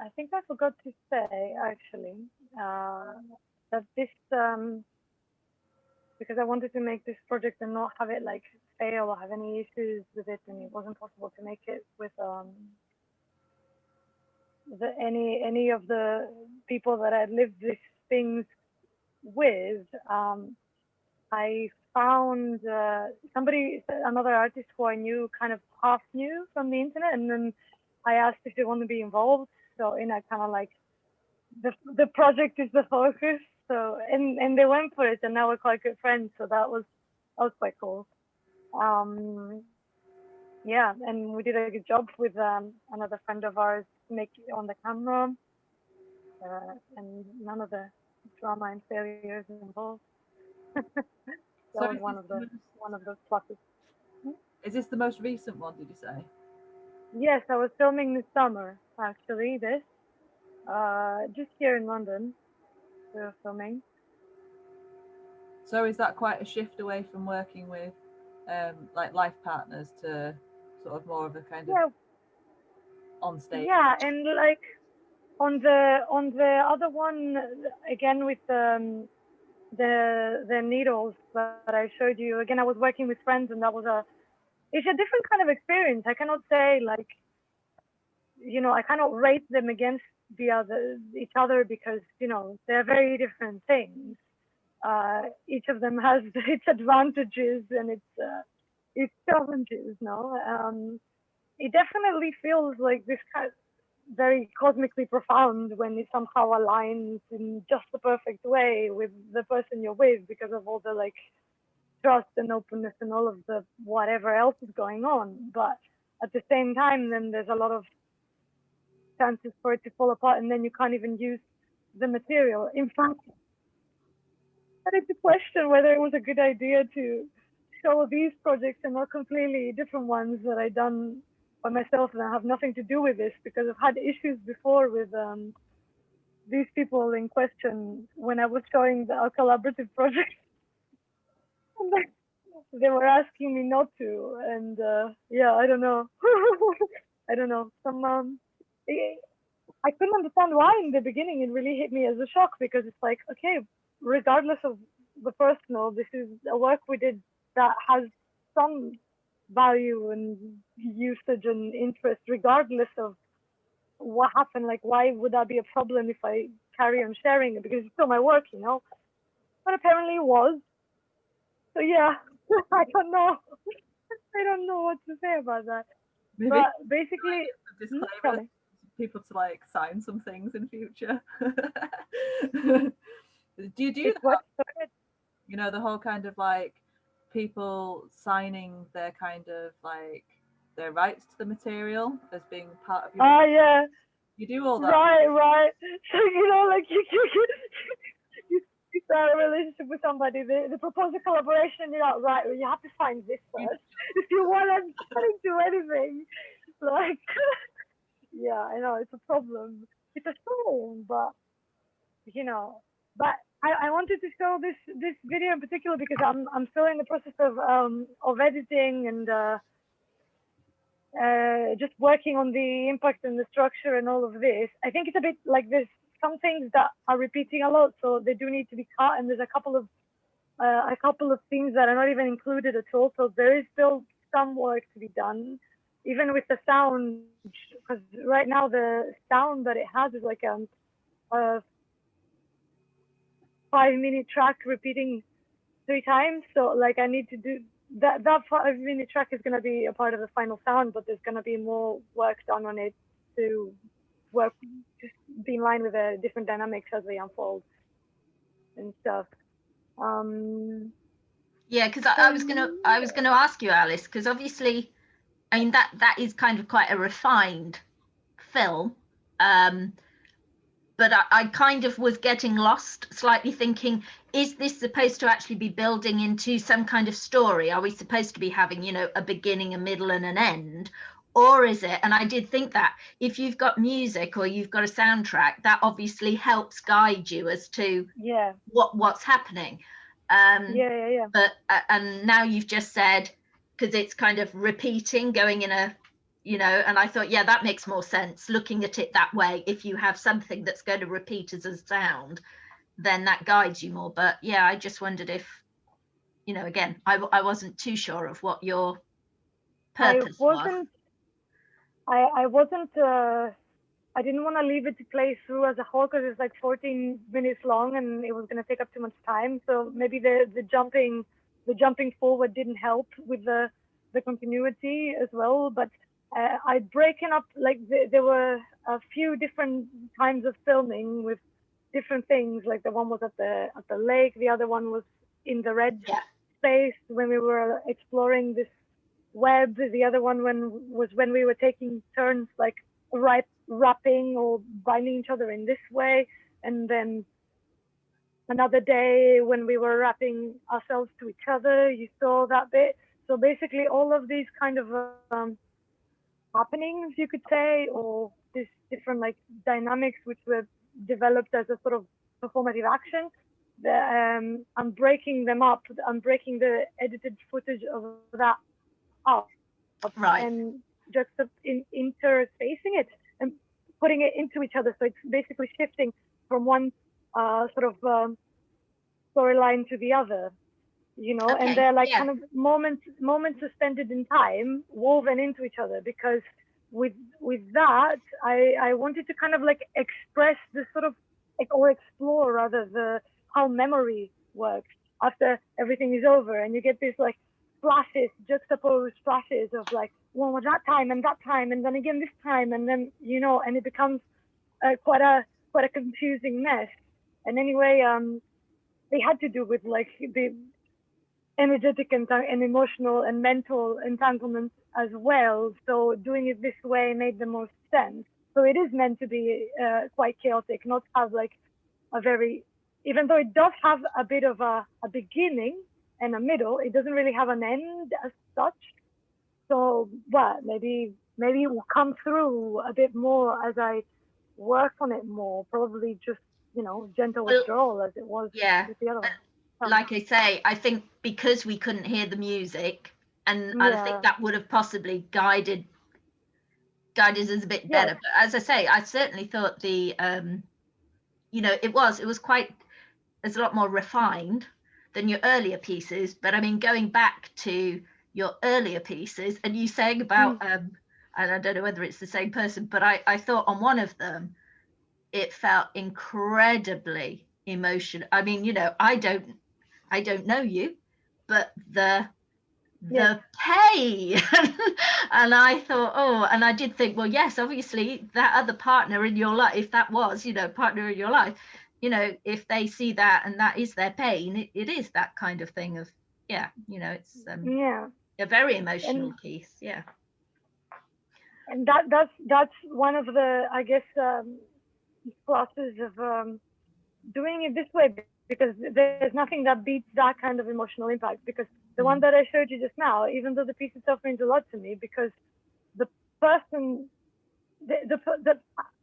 Speaker 1: I think I forgot to say actually that this because I wanted to make this project and not have it like fail or have any issues with it, and it wasn't possible to make it with any of the people that I lived these things with. I found another artist who I knew, kind of half knew from the internet, and then I asked if they want to be involved. So in a kind of like the project is the focus. So and they went for it, and now we're quite good friends. So that was quite cool. Yeah, and we did a good job with another friend of ours make it on the camera, and none of the drama and failures involved. That was one of those pluses.
Speaker 2: Is this the most recent one, did you say?
Speaker 1: Yes, I was filming this summer, actually, just here in London, we were filming.
Speaker 2: So is that quite a shift away from working with like life partners to sort of more of a kind of on stage?
Speaker 1: Yeah, and like on the other one, again with the needles that I showed you, again I was working with friends, and it's a different kind of experience. I cannot say like, I cannot rate them against each other, because they're very different things. Each of them has its advantages and its challenges. It definitely feels like this kind of very cosmically profound when it somehow aligns in just the perfect way with the person you're with, because of all the like trust and openness and all of the whatever else is going on. But at the same time, then there's a lot of chances for it to fall apart, and then you can't even use the material. In fact, I had to question whether it was a good idea to show these projects and not completely different ones that I done by myself and I have nothing to do with this, because I've had issues before with these people in question when I was showing our collaborative project. And they were asking me not to, and yeah, I don't know. I don't know. I couldn't understand why in the beginning. It really hit me as a shock, because it's like, okay, regardless of the personal, this is a work we did that has some value and usage and interest, regardless of what happened. Like, why would that be a problem if I carry on sharing it? Because it's still my work, But apparently it was. So yeah, I don't know. I don't know what to say about that.
Speaker 2: Maybe
Speaker 1: but basically,
Speaker 2: disclaimer people to like sign some things in future. Do you do that? The whole kind of like people signing their kind of like their rights to the material as being part of your
Speaker 1: yeah,
Speaker 2: you do all that,
Speaker 1: right. So like you start a relationship with somebody, they propose a collaboration, you're like, right, well, you have to sign this first if you want to do anything. Like yeah, I know it's a problem. It's a shame, but I wanted to show this video in particular because I'm still in the process of editing and just working on the impact and the structure and all of this. I think it's a bit like there's some things that are repeating a lot, so they do need to be cut, and there's a couple of things that are not even included at all. So there is still some work to be done, even with the sound, because right now the sound that it has is like a 5-minute track repeating 3 times. So like I need to do that 5-minute track is going to be a part of the final sound, but there's going to be more work done on it to work, just be in line with the different dynamics as they unfold and stuff.
Speaker 4: Yeah, because I was gonna ask you, Alice, because obviously, I mean that is kind of quite a refined film, but I kind of was getting lost slightly, thinking, is this supposed to actually be building into some kind of story? Are we supposed to be having, a beginning, a middle, and an end? Or is it, and I did think that if you've got music or you've got a soundtrack, that obviously helps guide you as to what's happening. But and now you've just said, because it's kind of repeating, going in a you know, and I thought, yeah, that makes more sense looking at it that way. If you have something that's going to repeat as a sound, then that guides you more. But yeah, I just wondered if, you know, again, I wasn't too sure of what your purpose was.
Speaker 1: I didn't want to leave it to play through as a whole because it's like 14 minutes long and it was going to take up too much time. So maybe the jumping forward didn't help with the continuity as well. But I'd broken up, like there were a few different times of filming with different things. Like the one was at the lake, the other one was in the red space when we were exploring this web. The other one was when we were taking turns, like wrapping or binding each other in this way, and then another day when we were wrapping ourselves to each other. You saw that bit. So basically, all of these kind of happenings, you could say, or these different like dynamics which were developed as a sort of performative action. I'm breaking them up. I'm breaking the edited footage of that up,
Speaker 4: Right.
Speaker 1: and just interspacing it and putting it into each other. So it's basically shifting from one sort of storyline to the other, you know,
Speaker 4: Okay,
Speaker 1: and they're like
Speaker 4: yeah.
Speaker 1: kind of moments suspended in time, woven into each other. Because with that, I wanted to kind of like express this sort of, or explore rather, how memory works after everything is over, and you get this like flashes, juxtaposed flashes of like, well, that time, and then again this time, and then, you know, and it becomes quite a confusing mess. And anyway, they had to do with like the energetic and emotional and mental entanglements as well. So doing it this way made the most sense. So it is meant to be quite chaotic, not have like a very, even though it does have a bit of a beginning and a middle, it doesn't really have an end as such. So, but maybe it will come through a bit more as I work on it more. Probably just, you know, gentle withdrawal as it was with the other one.
Speaker 4: Like I say, I think because we couldn't hear the music, and I think that would have possibly guided us a bit better. But as I say, I certainly thought the you know, it was quite, it's a lot more refined than your earlier pieces. But I mean, going back to your earlier pieces, and you saying about and I don't know whether it's the same person, but I thought on one of them it felt incredibly emotional. I mean, you know, I don't know you, but the pain. And I thought, oh, and I did think, well, yes, obviously that other partner in your life, if that was, you know, partner in your life, you know, if they see that and that is their pain, it is that kind of thing of, yeah, you know, it's a very emotional piece. Yeah.
Speaker 1: And that's one of the, I guess, process of doing it this way, because there's nothing that beats that kind of emotional impact. Because the one that I showed you just now, even though the piece itself means a lot to me, because the person,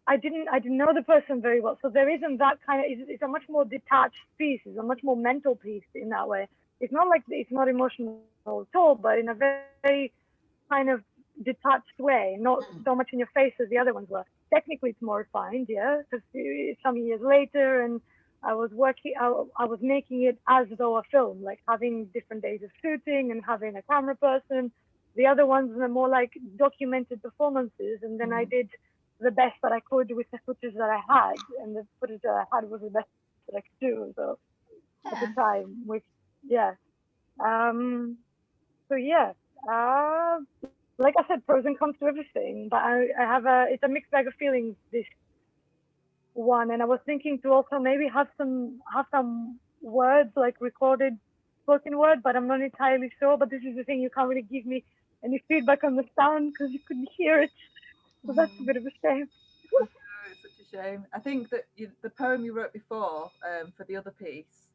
Speaker 1: I didn't know the person very well, so there isn't that kind of. It's a much more detached piece. It's a much more mental piece in that way. It's not like it's not emotional at all, but in a very kind of detached way, not so much in your face as the other ones were. Technically, it's more refined, yeah, because some years later, and I was making it as though a film, like having different days of shooting and having a camera person. The other ones were more like documented performances, and then I did the best that I could with the footage that I had, and the footage that I had was the best that I could do. So at the time, like I said, pros and cons to everything, but I have it's a mixed bag of feelings, this one. And I was thinking to also maybe have some words, like recorded spoken word, but I'm not entirely sure. But this is the thing, you can't really give me any feedback on the sound because you couldn't hear it. So that's a bit of a shame.
Speaker 2: It's such a shame. I think that the poem you wrote before for the other piece,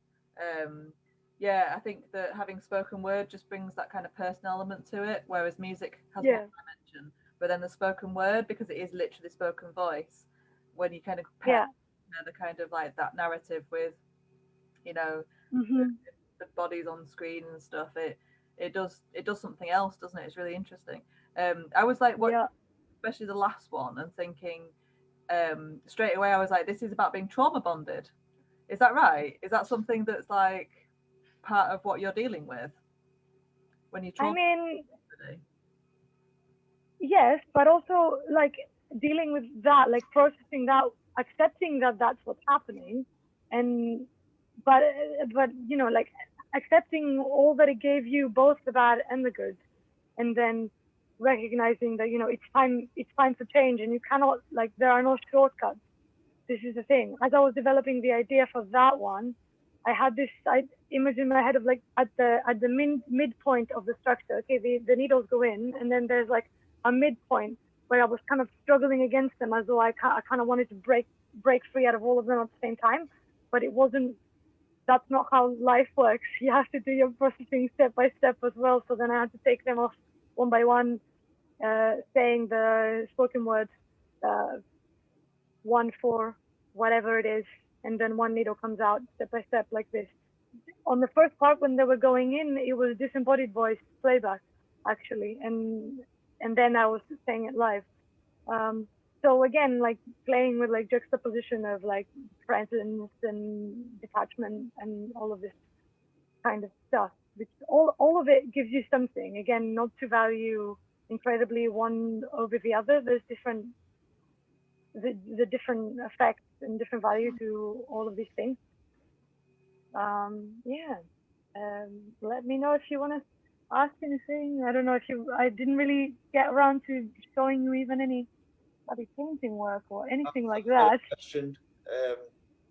Speaker 2: I think that having spoken word just brings that kind of personal element to it, whereas music has one dimension. But then the spoken word, because it is literally spoken voice, when you kind of compare the kind of like that narrative with, you know, the bodies on screen and stuff, it does something else, doesn't it? It's really interesting. I was like especially the last one, and thinking straight away, I was like, this is about being trauma bonded. Is that right? Is that something that's like part of what you're dealing with when you trauma?
Speaker 1: I mean, yes, but also like dealing with that, like processing that, accepting that that's what's happening, and but you know, like accepting all that it gave you, both the bad and the good, and then recognizing that, you know, it's time for change, and you cannot, like, there are no shortcuts. This is the thing. As I was developing the idea for that one, I had this image in my head of like at the midpoint of the structure. Okay, the needles go in, and then there's like a midpoint where I was kind of struggling against them, as though I kind of wanted to break free out of all of them at the same time. But it wasn't. That's not how life works. You have to do your processing step by step as well. So then I had to take them off one by one, saying the spoken word, 1 4 whatever it is, and then one needle comes out step by step like this. On the first part, when they were going in, it was disembodied voice playback actually, and then I was saying it live. So again, like playing with like juxtaposition of like presence and detachment and all of this kind of stuff, which all of it gives you something. Again, not to value incredibly one over the other. There's different the different effects and different value to all of these things. Yeah. Let me know if you want to ask anything. I don't know if I didn't really get around to showing you even any bloody painting work or anything like that.
Speaker 3: Question.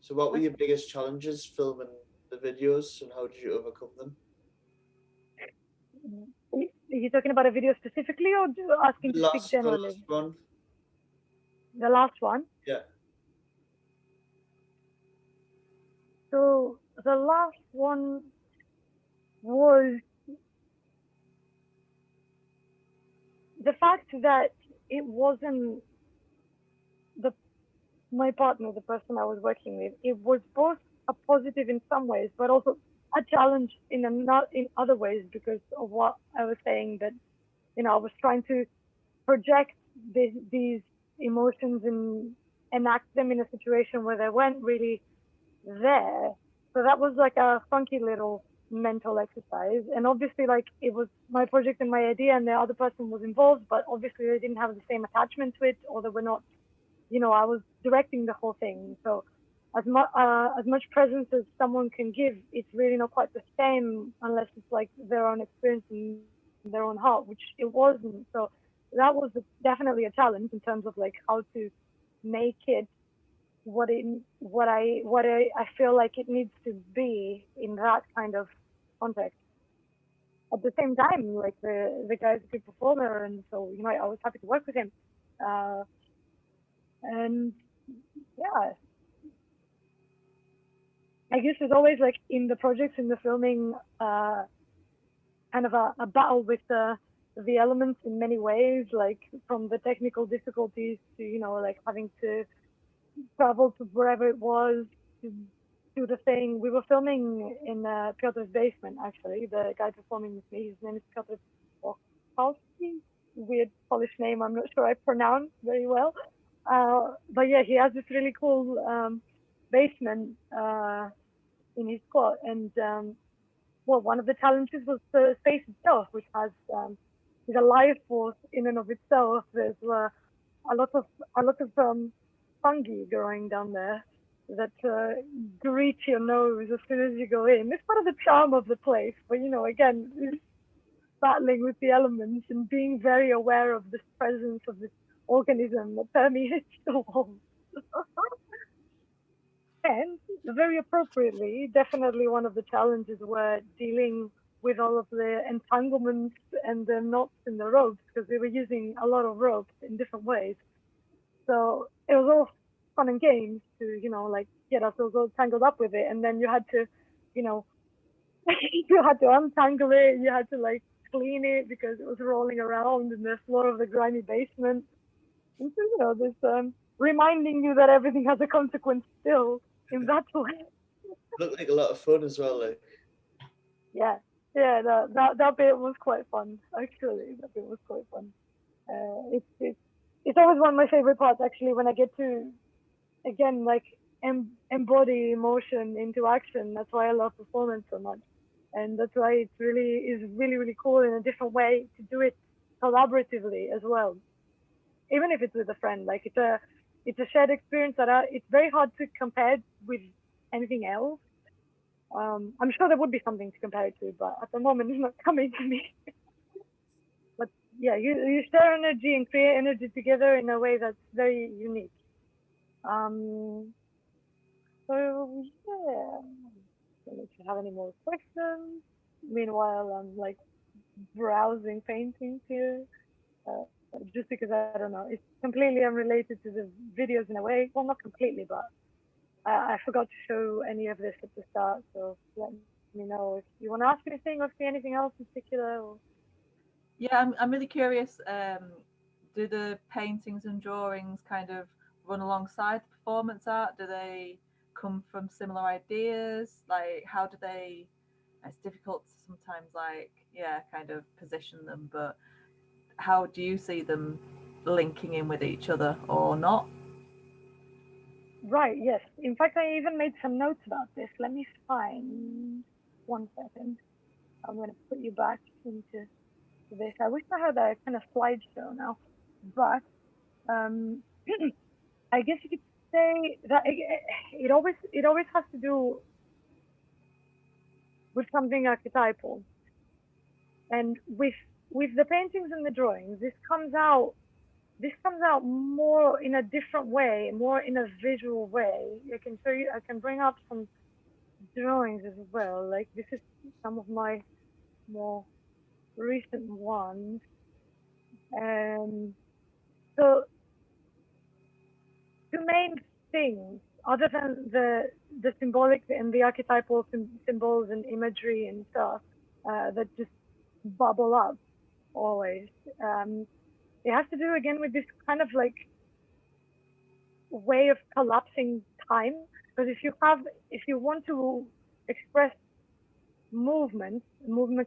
Speaker 3: So what were your biggest challenges filming the videos, and how did you overcome them?
Speaker 1: Are you talking about a video specifically, or asking to speak generally? The last one?
Speaker 3: Yeah.
Speaker 1: So the last one was the fact that it wasn't my partner, the person I was working with. It was both a positive in some ways, but also a challenge in other ways, because of what I was saying, that, you know, I was trying to project these emotions and enact them in a situation where they weren't really there. So that was like a funky little mental exercise. And obviously, like, it was my project and my idea, and the other person was involved, but obviously they didn't have the same attachment to it, or they were not, you know, I was directing the whole thing. So as much presence as someone can give, it's really not quite the same unless it's like their own experience in their own heart, which it wasn't. So that was definitely a challenge in terms of like how to make it what I feel like it needs to be in that kind of context. At the same time, like the guy's a good performer, and so, you know, I was happy to work with him. And yeah, I guess there's always, like, in the projects, in the filming, kind of a battle with the elements in many ways, like from the technical difficulties to, you know, like having to travel to wherever it was to do the thing. We were filming in Piotr's basement, actually. The guy performing with me, his name is Piotr Polski, weird Polish name I'm not sure I pronounce very well. But yeah, he has this really cool basement in his squad, and well, one of the challenges was the space itself, which has is a life force in and of itself. There's a lot of fungi growing down there that greet your nose as soon as you go in. It's part of the charm of the place, but, you know, again, it's battling with the elements and being very aware of this presence of this organism that permeates the walls. And very appropriately, definitely one of the challenges were dealing with all of the entanglements and the knots in the ropes, because we were using a lot of ropes in different ways. So it was all fun and games to, you know, like get ourselves all tangled up with it. And then you had to, you know, you had to untangle it, you had to like clean it because it was rolling around in the floor of the grimy basement. And so, you know, this reminding you that everything has a consequence still in that way.
Speaker 3: Looked like a lot of fun as well, like.
Speaker 1: Yeah, that bit was quite fun, actually. That bit was quite fun. It's it's always one of my favorite parts, actually, when I get to, again, like embody emotion into action. That's why I love performance so much, and that's why it really is really cool in a different way to do it collaboratively as well. Even if it's with a friend, like it's a shared experience that it's very hard to compare with anything else. I'm sure there would be something to compare it to, but at the moment it's not coming to me. But yeah, you share energy and create energy together in a way that's very unique. Um, so yeah, I don't know if you have any more questions. Meanwhile, I'm like browsing paintings here, just because I don't know, it's completely unrelated to the videos in a way. Well, not completely, but I forgot to show any of this at the start. So let me know if you want to ask anything or see anything else in particular. Or...
Speaker 2: Yeah, I'm really curious. Do the paintings and drawings kind of run alongside the performance art? Do they come from similar ideas? Like, how do they? It's difficult to sometimes, like, yeah, kind of position them, but how do you see them linking in with each other or not?
Speaker 1: Right, yes. In fact, I even made some notes about this. Let me find 1 second. I'm going to put you back into this. I wish I had a kind of slideshow now, but um, I guess you could say that it always has to do with something archetypal, and with the paintings and the drawings, this comes out more in a different way, more in a visual way. I can show you. I can bring up some drawings as well. Like this is some of my more recent ones. Um, so two main things, other than the symbolic and the archetypal symbols and imagery and stuff that just bubble up always. It has to do again with this kind of like way of collapsing time. Because if you want to express movement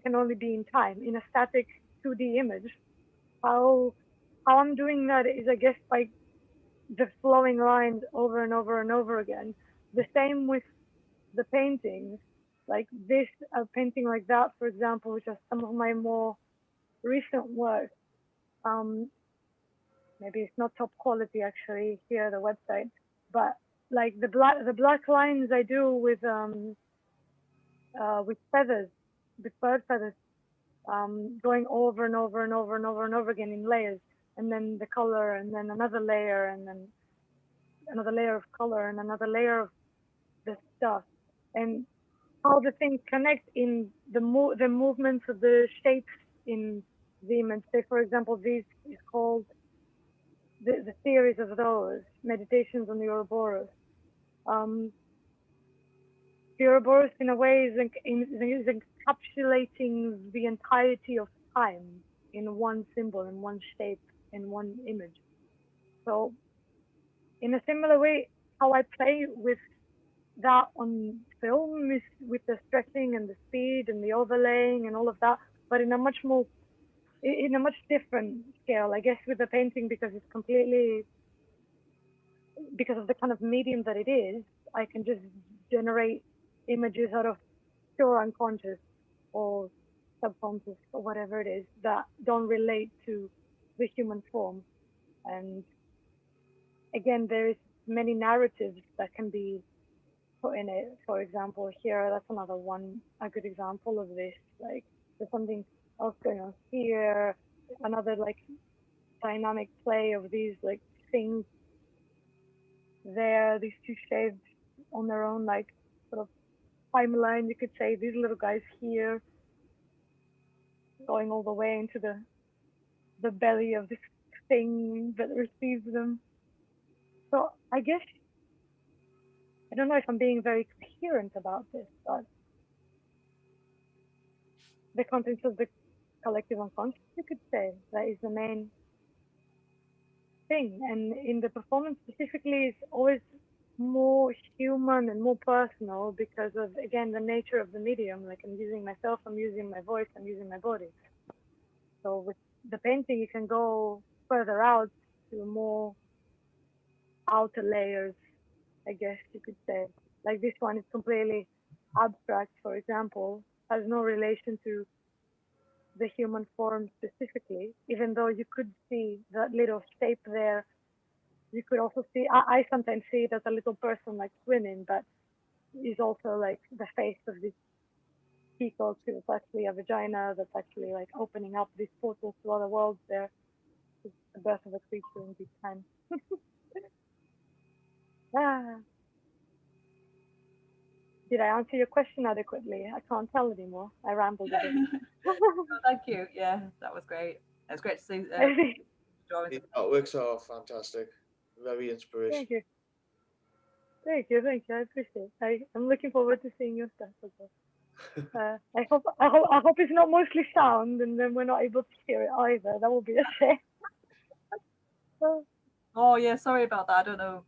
Speaker 1: can only be in time in a static 2D image. How I'm doing that is, I guess, by the flowing lines over and over and over again. The same with the paintings, like this, a painting like that, for example, which are some of my more recent work. Um, Maybe it's not top quality actually here the website, but like the black lines I do with feathers, with bird feathers, going over and over and over and over and over again in layers, and then the color, and then another layer, and then another layer of color, and another layer of the stuff, and how the things connect in the movements of the shapes in the image. Say, for example, this is called the series of those meditations on the Ouroboros. Um, the Ouroboros, in a way, is encapsulating the entirety of time in one symbol, in one shape, in one image. So, in a similar way, how I play with that on film is with the stretching and the speed and the overlaying and all of that, but in a much different scale, I guess, with the painting, because it's completely, because of the kind of medium that it is, I can just generate images out of pure unconscious or subconscious or whatever it is that don't relate to the human form. And again, there is many narratives that can be put in it. For example, here, that's another one, a good example of this. Like, there's something else going on here, another like dynamic play of these like things there, these two shapes on their own, like sort of timeline, you could say, these little guys here going all the way into the belly of this thing that receives them. So I guess, I don't know if I'm being very coherent about this, but the contents of the collective unconscious, you could say, that is the main thing. And in the performance specifically, it's always more human and more personal because of, again, the nature of the medium. Like, I'm using myself, I'm using my voice, I'm using my body. So with the painting, you can go further out into more outer layers, I guess you could say. Like this one is completely abstract, for example, has no relation to the human form specifically, even though you could see that little shape there. You could also see, I sometimes see it as a little person like swimming, but is also like the face of this peacock. It's actually a vagina that's actually like opening up these portals to other worlds there. It's the birth of a creature in deep time. Ah. Did I answer your question adequately? I can't tell anymore. I rambled a bit.
Speaker 2: Oh, thank you. Yeah, that was great. It was great to see drawings.
Speaker 3: The artworks are fantastic, very inspirational.
Speaker 1: Thank you. Thank you. Thank you. I appreciate it. I'm looking forward to seeing your stuff as well. I hope it's not mostly sound, and then we're not able to hear it either. That would be a shame.
Speaker 2: Oh yeah, sorry about that. I don't know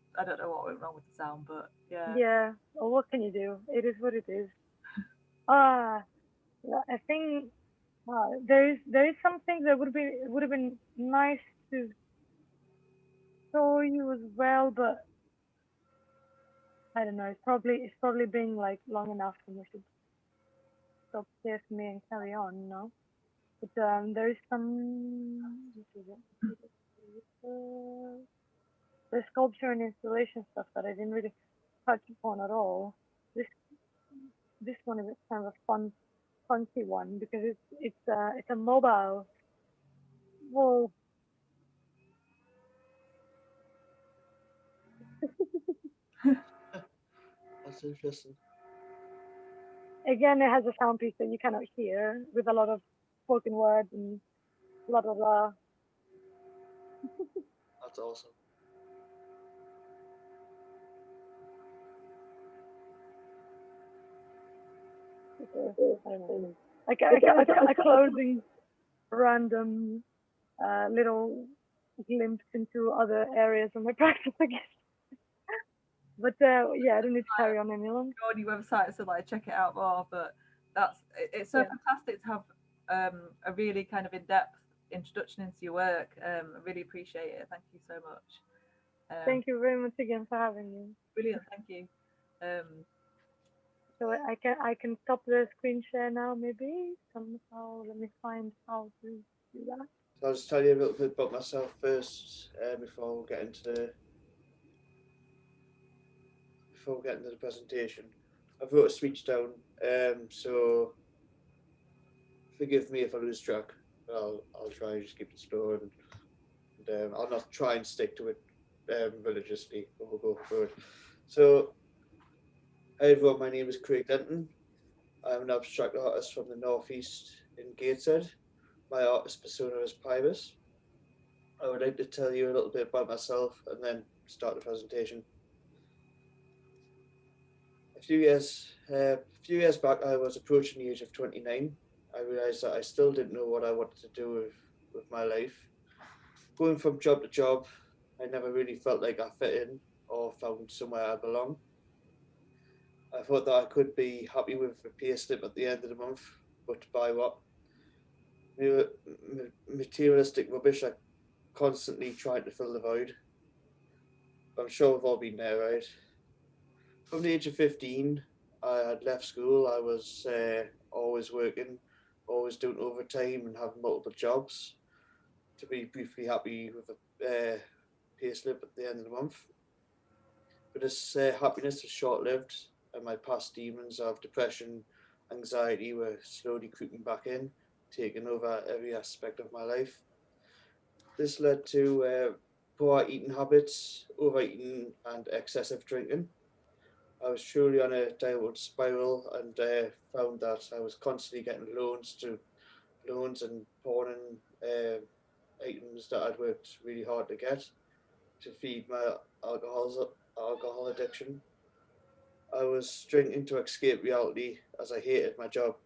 Speaker 2: what went wrong with the sound, but yeah.
Speaker 1: Yeah. Well, what can you do? It is what it is. I think there is something that would have been nice to show you as well, but I don't know. It's probably been like long enough, and we should stop here for me and carry on. No. But there is some the sculpture and installation stuff that I didn't really touch upon at all. This one is kind of a funky one because it's a mobile. Well,
Speaker 3: That's interesting.
Speaker 1: again, it has a sound piece that you cannot hear with a lot of spoken words and blah blah blah.
Speaker 3: That's awesome.
Speaker 1: I don't know. Like a closing random little glimpse into other areas of my practice, I guess. But yeah, I don't need to carry on any longer.
Speaker 2: Go on your website, so like check it out more. But it's so fantastic to have a really kind of in-depth introduction into your work. I really appreciate it. Thank you so much.
Speaker 1: Thank you very much again for having me.
Speaker 2: Brilliant, thank you.
Speaker 1: So I can stop the screen share now, maybe somehow. Let me find how to do that.
Speaker 3: So I'll just tell you a little bit about myself first before we get into the presentation. I've wrote a speech down, so forgive me if I lose track. I'll try and just keep it slow, and I'll not try and stick to it religiously, but we'll go through it. So, hi everyone, my name is Craig Denton. I'm an abstract artist from the northeast in Gateshead. My artist persona is Pybus. I would like to tell you a little bit about myself and then start the presentation. A few years back, I was approaching the age of 29. I realised that I still didn't know what I wanted to do with my life. Going from job to job, I never really felt like I fit in or found somewhere I belong. I thought that I could be happy with a pay slip at the end of the month, but to buy what? Materialistic rubbish. I constantly trying to fill the void. I'm sure we've all been there, right? From the age of 15, I had left school. I was always working, always doing overtime and having multiple jobs to be briefly happy with a pay slip at the end of the month. But this happiness was short-lived, and my past demons of depression, anxiety were slowly creeping back in, taking over every aspect of my life. This led to poor eating habits, overeating, and excessive drinking. I was truly on a downward spiral and found that I was constantly getting loans and pawning items that I'd worked really hard to get to feed my alcohol addiction. I was drinking to escape reality as I hated my job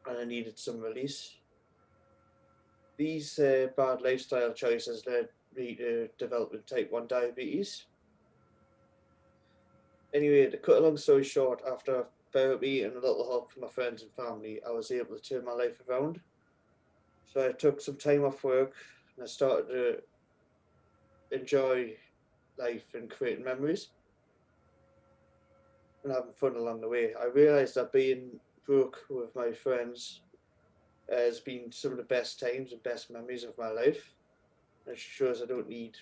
Speaker 3: and I needed some release. These bad lifestyle choices led me to developing type 1 diabetes. Anyway, to cut a long story short, after therapy and a little help from my friends and family, I was able to turn my life around. So I took some time off work, and I started to enjoy life and creating memories and having fun along the way. I realised that being broke with my friends has been some of the best times and best memories of my life. It shows I don't need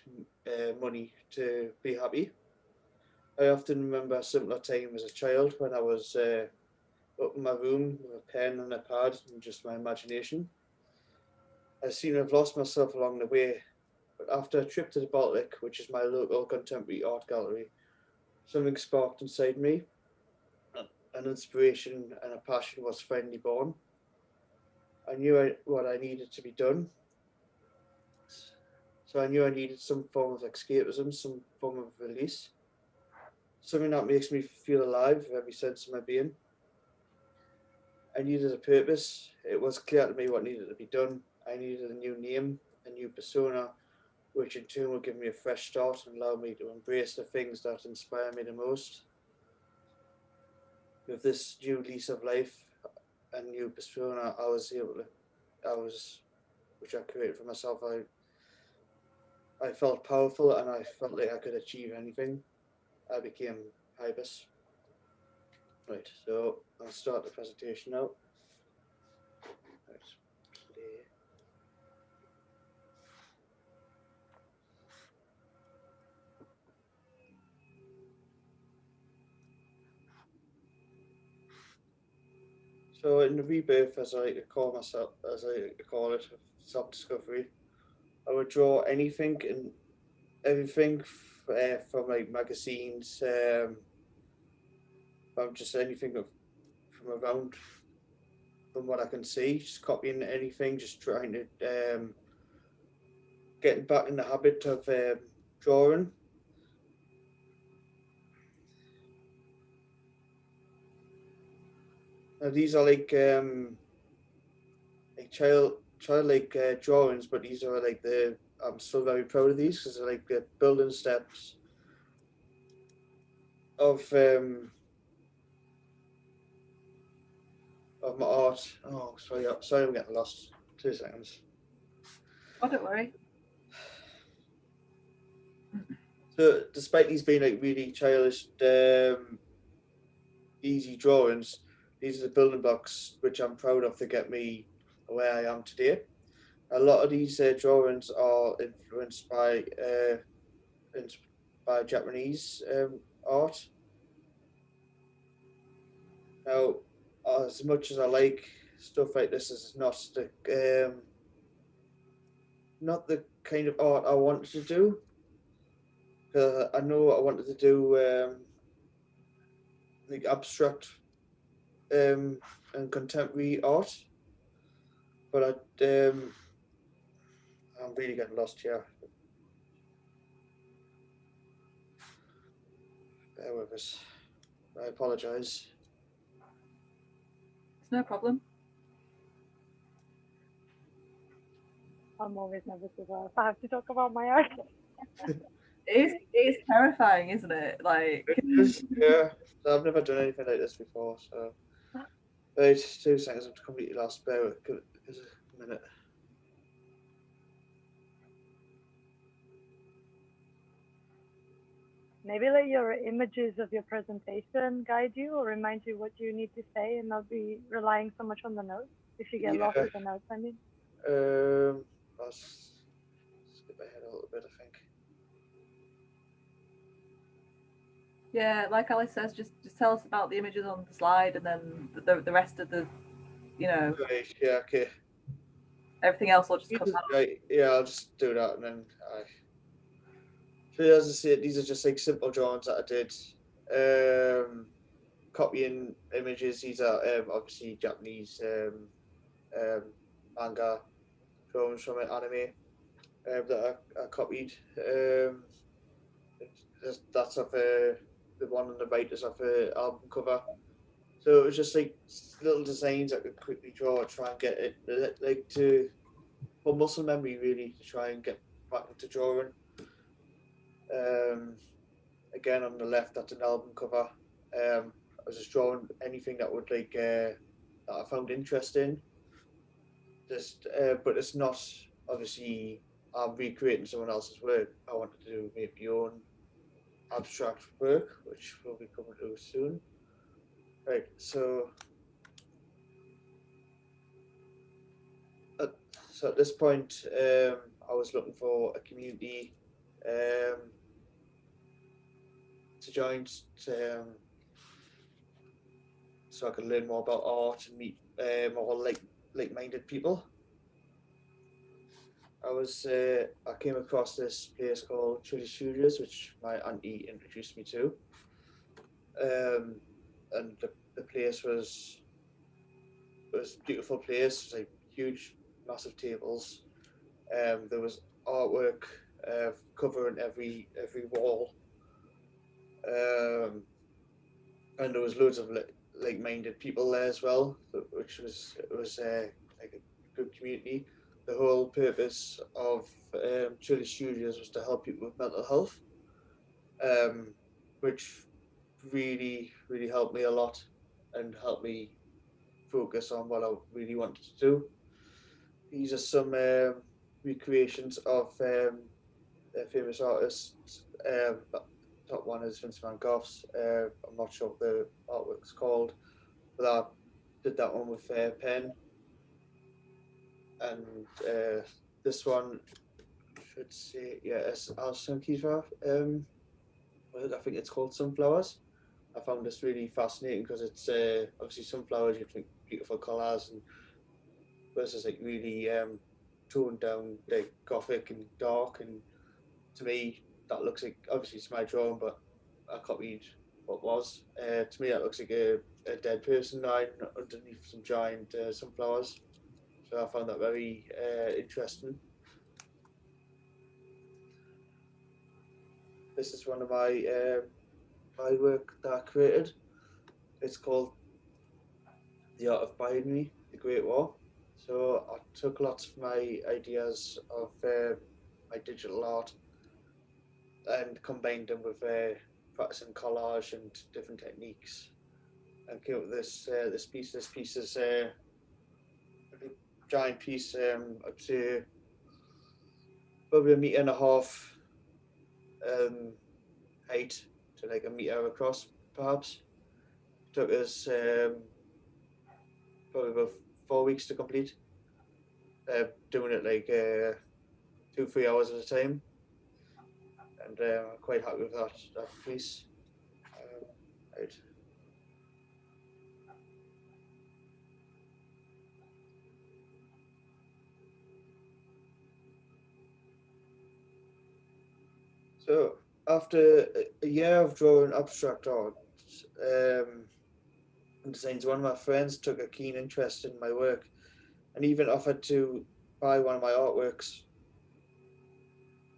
Speaker 3: money to be happy. I often remember a simpler time as a child when I was up in my room with a pen and a pad and just my imagination. I seem to have lost myself along the way, but after a trip to the Baltic, which is my local contemporary art gallery, something sparked inside me. An inspiration and a passion was finally born. I knew what I needed to be done. So I knew I needed some form of escapism, some form of release, something that makes me feel alive with every sense of my being. I needed a purpose. It was clear to me what needed to be done. I needed a new name, a new persona, which in turn would give me a fresh start and allow me to embrace the things that inspire me the most. With this new lease of life and new persona, which I created for myself, I felt powerful and I felt like I could achieve anything. I became Pybus. Right, so I'll start the presentation now. Right, play. So in the rebirth, as I call it, self-discovery, I would draw anything and everything from like magazines, from just anything from around, from what I can see, just copying anything, just trying to getting back in the habit of drawing. Now these are like childlike drawings, but these are like I'm still very proud of these because they're like the building steps of my art. Oh, sorry, I'm getting lost. 2 seconds.
Speaker 2: Oh, don't worry.
Speaker 3: So, despite these being like really childish, easy drawings, these are the building blocks which I'm proud of to get me where I am today. A lot of these drawings are influenced by Japanese art. Now, as much as I like stuff like this, is not the kind of art I wanted to do. I know I wanted to do like abstract and contemporary art, but I'm really getting lost here. Bear with us. I apologise.
Speaker 2: It's no problem.
Speaker 1: I'm always nervous as well. If I have to talk about my art.
Speaker 2: It's terrifying, isn't it? Like,
Speaker 3: It is, yeah. I've never done anything like this before, so. Wait, 2 seconds. I'm completely lost. Bear with a minute.
Speaker 1: Maybe let your images of your presentation guide you or remind you what you need to say and not be relying so much on the notes if you get lost with the notes, I mean.
Speaker 3: I'll skip ahead a little bit, I think.
Speaker 2: yeah, like Alice says, just tell us about the images on the slide, and then the rest of the,
Speaker 3: Right, yeah, okay.
Speaker 2: everything else will just come out.
Speaker 3: Right, yeah, I'll just do that and then So as I said, these are just like simple drawings that I did. Copying images. These are obviously Japanese manga drawings from an anime that I copied. That's of the one on the right is of an album cover. So it was just like little designs I could quickly draw, try and get it like for muscle memory really to try and get back into drawing. Again on the left, that's an album cover. I was just drawing anything that would that I found interesting. But it's not obviously I'm recreating someone else's work. I wanted to do maybe my own abstract work, which will be coming to soon. Right, so at this point, I was looking for a community to join, so I could learn more about art and meet more like-minded people. I came across this place called Chili Studios, which my auntie introduced me to, and the place was a beautiful place. It was like huge, massive tables. There was artwork covering every wall, and there was loads of like-minded people there as well, which was like a good community. The whole purpose of Chili Studios was to help people with mental health, which really helped me a lot and helped me focus on what I really wanted to do. These are some recreations of famous artists. Top one is Vincent van Gogh's. I'm not sure what the artwork's called, but I did that one with pen. And this one should say, yeah, it's Alison Kiefer. I think it's called Sunflowers. I found this really fascinating because it's obviously sunflowers. You think beautiful colours, and versus like really toned down, like gothic and dark. And to me, that looks like, obviously it's my drawing, but I copied what was. To me, that looks like a dead person lying underneath some giant sunflowers. So I found that very interesting. This is one of my work that I created. It's called The Art of Binary, The Great War. So I took lots of my ideas of my digital art and combined them with practicing collage and different techniques, and came up with this piece. This piece is a giant piece, I'd say probably 1.5 meters height to like 1 meter across, perhaps. Took us probably about 4 weeks to complete. Doing it like 2-3 hours at a time, and I'm quite happy with that piece. Right. So after a year of drawing abstract art and designs, one of my friends took a keen interest in my work and even offered to buy one of my artworks,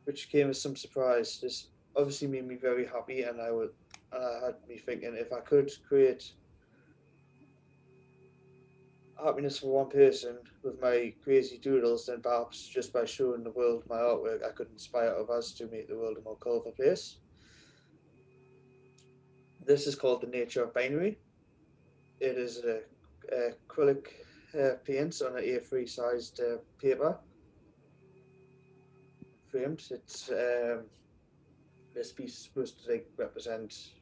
Speaker 3: which came as some surprise. This obviously made me very happy, and I had me thinking, if I could create happiness for one person with my crazy doodles, then perhaps just by showing the world my artwork, I could inspire others to make the world a more colourful place. This is called The Nature of Binary. It is a acrylic paint on an A3 sized paper, framed. It's this piece is supposed to like represent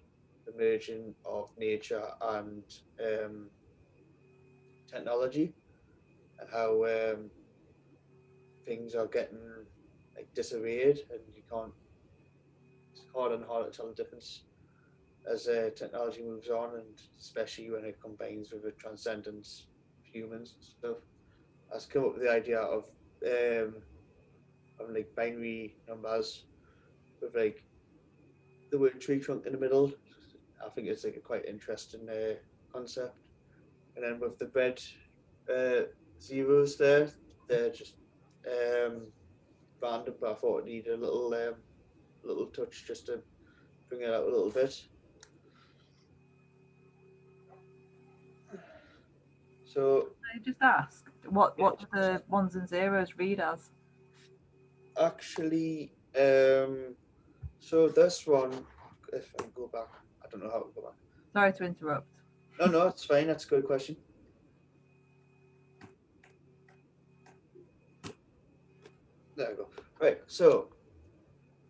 Speaker 3: the merging of nature and technology, and how things are getting like disarrayed, and you can't. It's harder and harder to tell the difference as technology moves on, and especially when it combines with the transcendence of humans and stuff. I've come up with the idea of having like binary numbers with like the word tree trunk in the middle. I think it's like a quite interesting concept. And then with the red zeros there, they're just random, but I thought it needed a little touch just to bring it out a little bit. So
Speaker 2: I just ask, what do the ones and zeros read as?
Speaker 3: Actually, so this one, if I go back, I don't know how to go back.
Speaker 2: Sorry to interrupt.
Speaker 3: No, it's fine. That's a good question. There we go. Right, so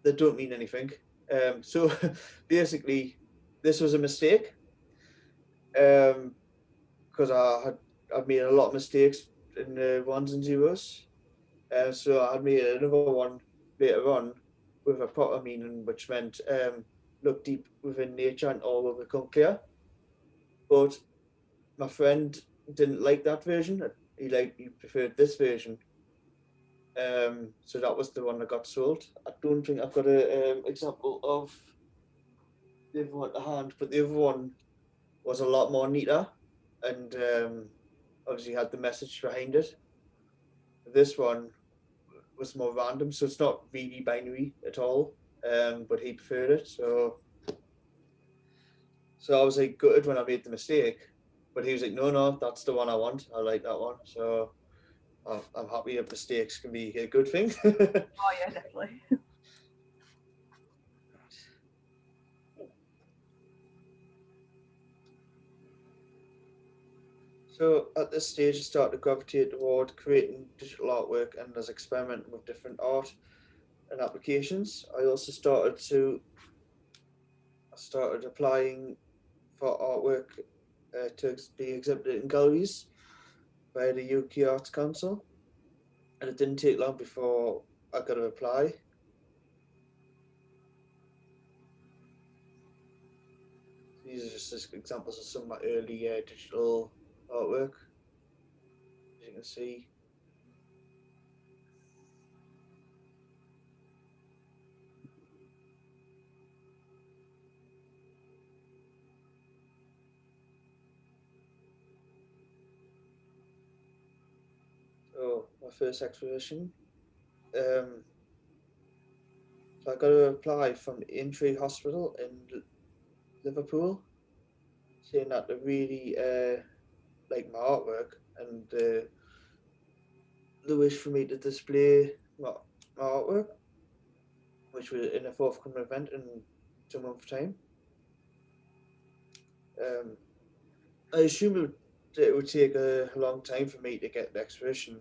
Speaker 3: that don't mean anything. So basically, this was a mistake. Because I've made a lot of mistakes in the ones and zeros. So I made another one later on with a proper meaning, which meant look deep within nature and all will become clear. But my friend didn't like that version. He preferred this version. So that was the one that got sold. I don't think I've got an example of the other one to hand, but the other one was a lot more neater and obviously had the message behind it. This one was more random, so it's not really binary at all. But he preferred it, so I was like gutted when I made the mistake. But he was like, no, that's the one I want. I like that one. So I'm happy that mistakes can be a good thing.
Speaker 2: Oh yeah, definitely.
Speaker 3: So at this stage, I started to gravitate toward creating digital artwork and as experimenting with different art and applications. I also started applying for artwork to be exhibited in galleries by the UK Arts Council, and it didn't take long before I got a reply. These are just examples of some of my early digital artwork, as you can see. So my first exposition. So I got a reply from the Aintree Hospital in Liverpool saying that they really like my artwork and the wish for me to display my artwork, which was in a forthcoming event in 2 months' time. I assumed it would take a long time for me to get the exhibition,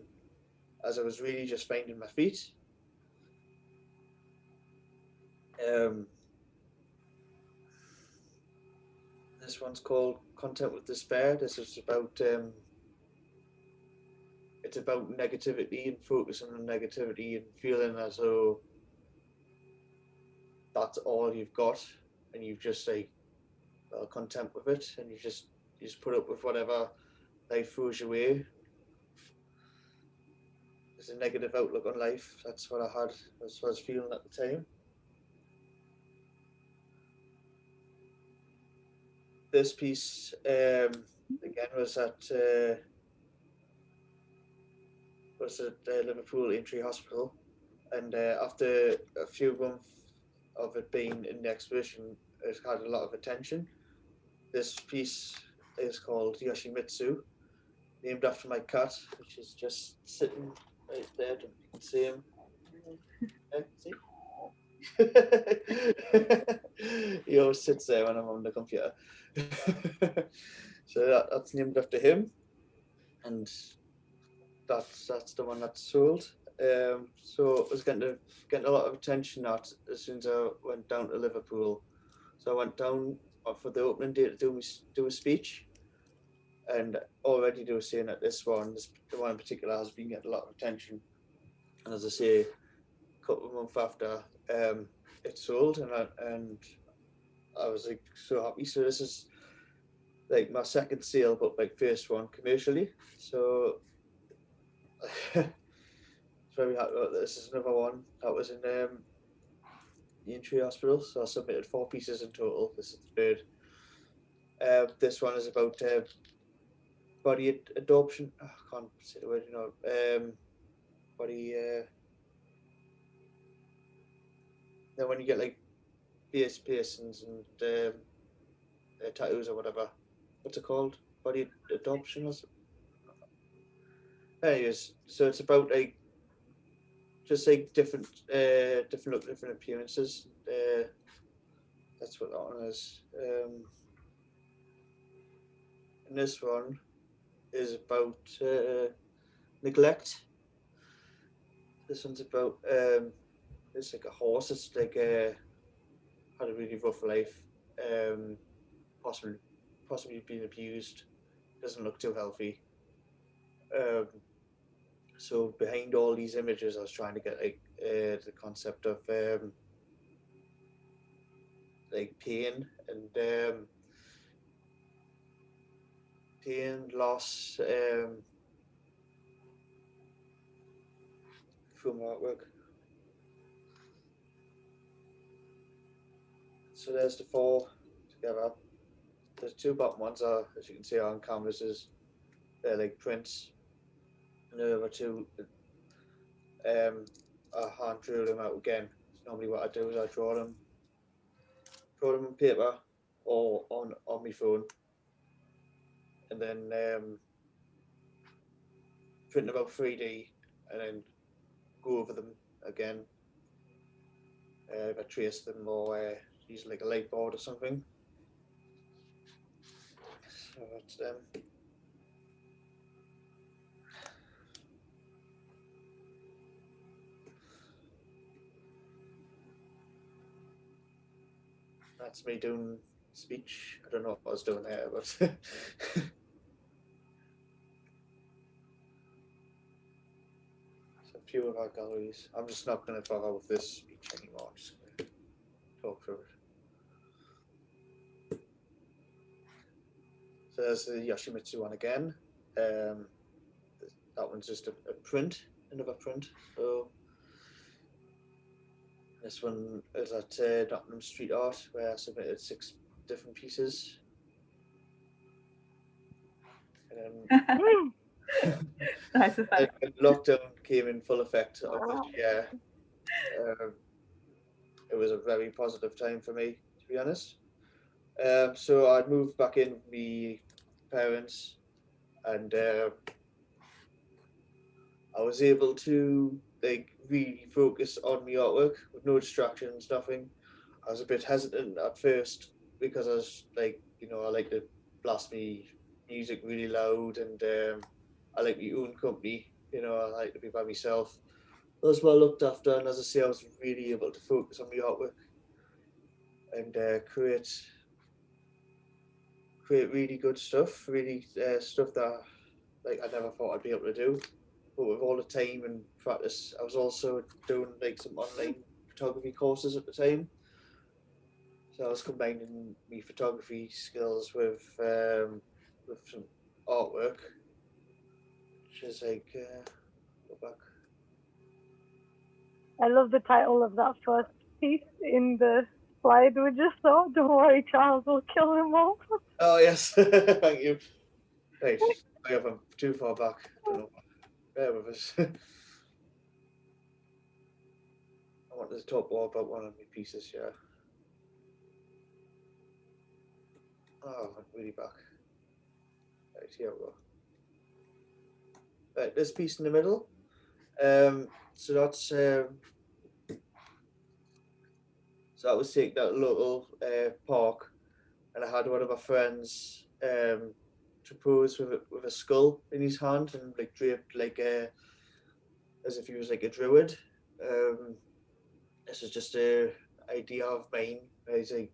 Speaker 3: as I was really just finding my feet. This one's called Content with Despair. This is about it's about negativity and focusing on negativity and feeling as though that's all you've got, and you've just like content with it, and you just put up with whatever life throws your way. There's a negative outlook on life. That's what I had. That's what I was feeling at the time. This piece again was at Liverpool Aintree Hospital, and after a few months of it being in the exhibition, it had a lot of attention. This piece is called Yoshimitsu, named after my cat, which is just sitting right there. You can see him. See? He always sits there when I'm on the computer. So that's named after him, and that's the one that's sold. So I was getting a lot of attention that as soon as I went down to Liverpool. So I went down for the opening day to do a speech, and already they were saying that the one in particular, has been getting a lot of attention. And as I say, a couple of months after, it sold, and I was like so happy. So this is like my second sale, but like first one commercially. So very happy about this. This is another one that was in the Aintree Hospital. So I submitted 4 pieces in total. This is the third. This one is about body adoption. I can't say the word, body. Then when you get like piercings and tattoos or whatever, what's it called? Body adoption or something? Anyways, so it's about like just like different look, different appearances. That's what that one is. And this one is about neglect. This one's about it's like a horse. It's like had a really rough life, possibly being abused. Doesn't look too healthy. So behind all these images, I was trying to get like the concept of like pain, loss from artwork. So there's the four together. The two bottom ones are, as you can see, on canvases. They're like prints, and the other two, I hand drew them out again. So normally, what I do is I draw them on paper or on my phone, and then print them out 3D, and then go over them again. I trace them or use like a light board or something. So that's them. That's me doing speech. I don't know what I was doing there, but so a few of our galleries. I'm just not going to bother with this speech anymore. I'm just going to talk through it. So there's the Yoshimitsu one again. That one's just a print, another print. So this one is at Nottingham Street Art, where I submitted 6 different pieces.
Speaker 2: Nice effect.
Speaker 3: Lockdown came in full effect of this year. It was a very positive time for me, to be honest. So I'd moved back in with my parents, and I was able to like really focus on my artwork with no distractions, nothing. I was a bit hesitant at first because I was like, I like to blast me music really loud, and I like my own company. I like to be by myself. I was well looked after, and as I say, I was really able to focus on my artwork and create really good stuff, really stuff that like I never thought I'd be able to do. But with all the time and practice, I was also doing like some online photography courses at the time. So I was combining my photography skills with some artwork, which is like go back.
Speaker 1: I love the title of that first piece in the slide we just saw. Don't worry, Charles will kill them all.
Speaker 3: Oh yes, thank you. Right, I have them too far back. I don't know. Bear with us. I want to talk more about one of my pieces here. Oh, I'm really back. Right, here we go. Right, this piece in the middle. So that's so that was taken at a local park, and I had one of my friends to pose with a skull in his hand and like draped like as if he was like a druid. This is just a idea of mine. He's like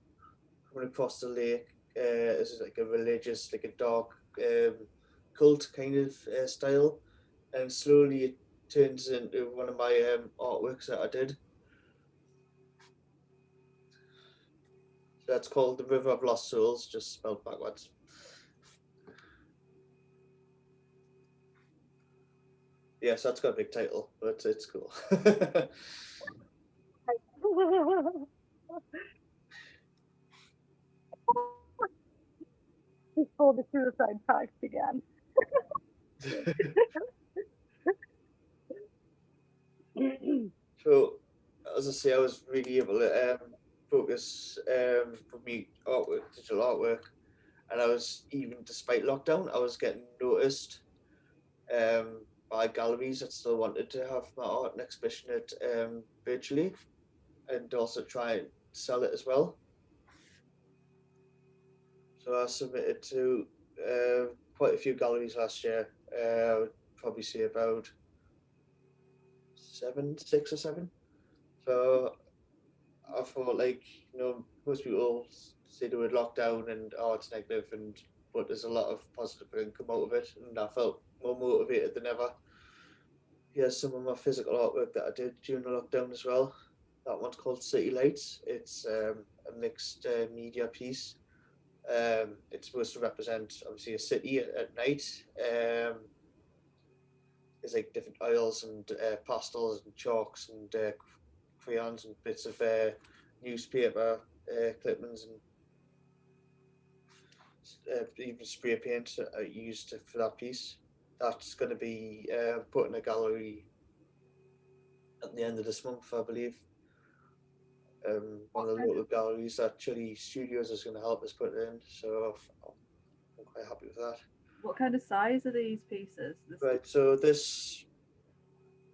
Speaker 3: coming across the lake. This is like a religious, like a dark cult kind of style, and slowly it turns into one of my artworks that I did. So that's called The River of Lost Souls, just spelled backwards. Yes, that's got a big title, but it's cool.
Speaker 1: Before the suicide pact began.
Speaker 3: So, as I say, I was really able to focus for me artwork, digital artwork, and I was, even despite lockdown, I was getting noticed by galleries that still wanted to have my art and exhibition it virtually, and also try and sell it as well. So I submitted to quite a few galleries last year. I would probably say about 6 or 7. So I thought, like, most people say the word lockdown and it's negative, but there's a lot of positive things come out of it, and I felt more motivated than ever. Here's some of my physical artwork that I did during the lockdown as well. That one's called City Lights. It's a mixed media piece. It's supposed to represent, obviously, a city at night. There's like different oils and pastels and chalks and crayons and bits of newspaper clippings and even spray paint used for that piece. That's going to be put in a gallery at the end of this month, I believe. One of the local galleries that Chili Studios is going to help us put it in, so I'm quite happy with that.
Speaker 2: What kind of size are these pieces?
Speaker 3: Right, so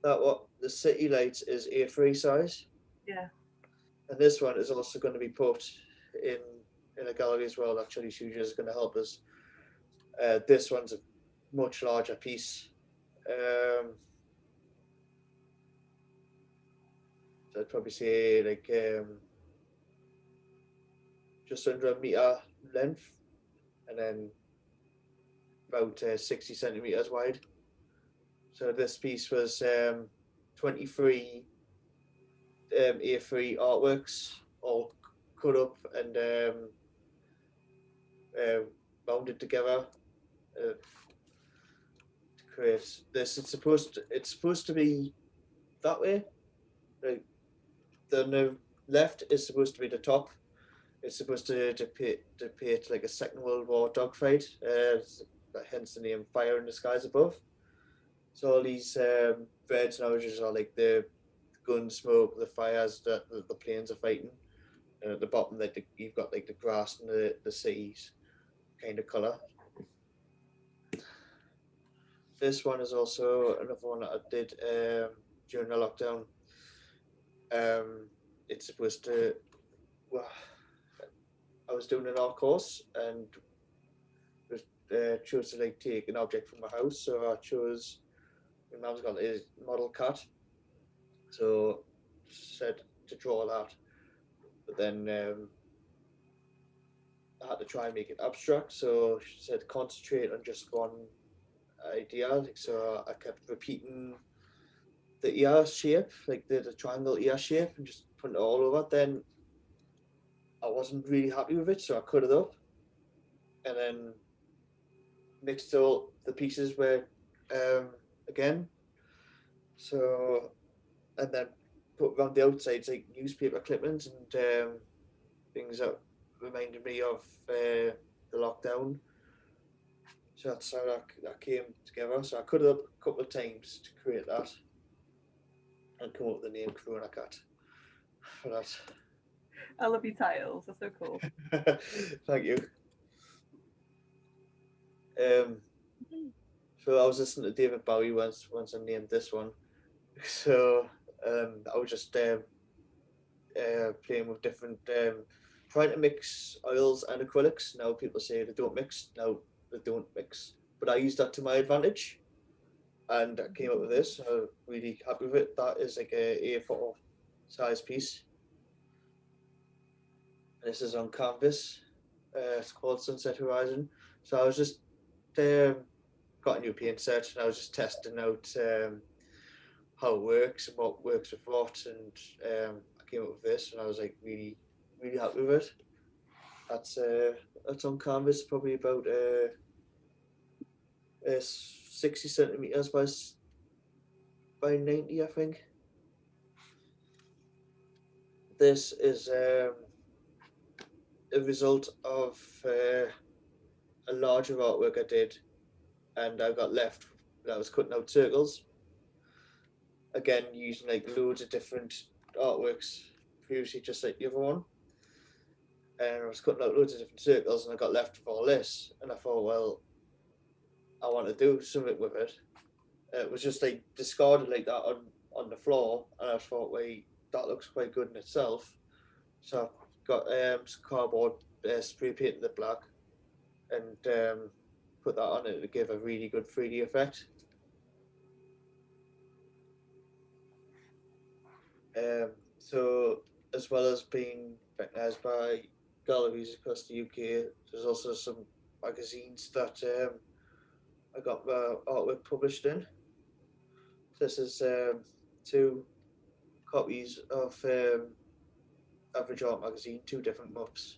Speaker 3: what the City Lights is A3 size.
Speaker 2: Yeah.
Speaker 3: And this one is also going to be put in a gallery as well. That Chili Studios is going to help us. This one's a much larger piece. So I'd probably say like just under a meter length, and then about 60 centimeters wide. So this piece was 23 A3 artworks, all cut up and bounded together to create this. It's supposed to be that way. Like the left is supposed to be the top. It's supposed to depict like a Second World War dogfight. Hence the name Fire in the Skies Above. So all these reds and oranges are like the gun smoke, the fires that the planes are fighting. And at the bottom, like you've got like the grass and the seas kind of color. This one is also another one that I did during the lockdown. It's supposed to. Well, I was doing an art course and chose to like take an object from my house. So I chose. My mum's got a model cat, so said to draw that. But then I had to try and make it abstract. So she said concentrate on just one idea. So I kept repeating the ear shape, like the triangle ear shape, and just putting it all over. Then I wasn't really happy with it, so I cut it up and then mixed all the pieces where again. So and then put around the outsides like newspaper clippings and things that reminded me of the lockdown. So that's how that came together. So I cut it up a couple of times to create that and come up with the name Corona Cat for that.
Speaker 2: I love your titles, they're so cool.
Speaker 3: Thank you. So I was listening to David Bowie once I named this one. So I was just playing with different, trying to mix oils and acrylics. Now people say they don't mix. Now they don't mix. But I used that to my advantage, and I came up with this. I'm really happy with it. That is like a A4 size piece. This is on canvas. It's called Sunset Horizon. So I was just got a new paint set, and I was just testing out how it works and what works with what, and I came up with this, and I was like really happy with it. That's on canvas, probably about 60 centimeters by 90, I think. This is a result of a larger artwork I did, and I got left that I was cutting out circles. Again, using like loads of different artworks previously, just like the other one. And I was cutting out loads of different circles, and I got left with all this. And I thought, well, I want to do something with it. It was just like discarded like that on the floor, and I thought, wait, that looks quite good in itself. So I got some cardboard, spray painted it black, and put that on it to give a really good 3D effect. So as well as being recognised by galleries across the UK, there's also some magazines that I got my artwork published in. This is 2 copies of Average Art magazine, 2 different mups.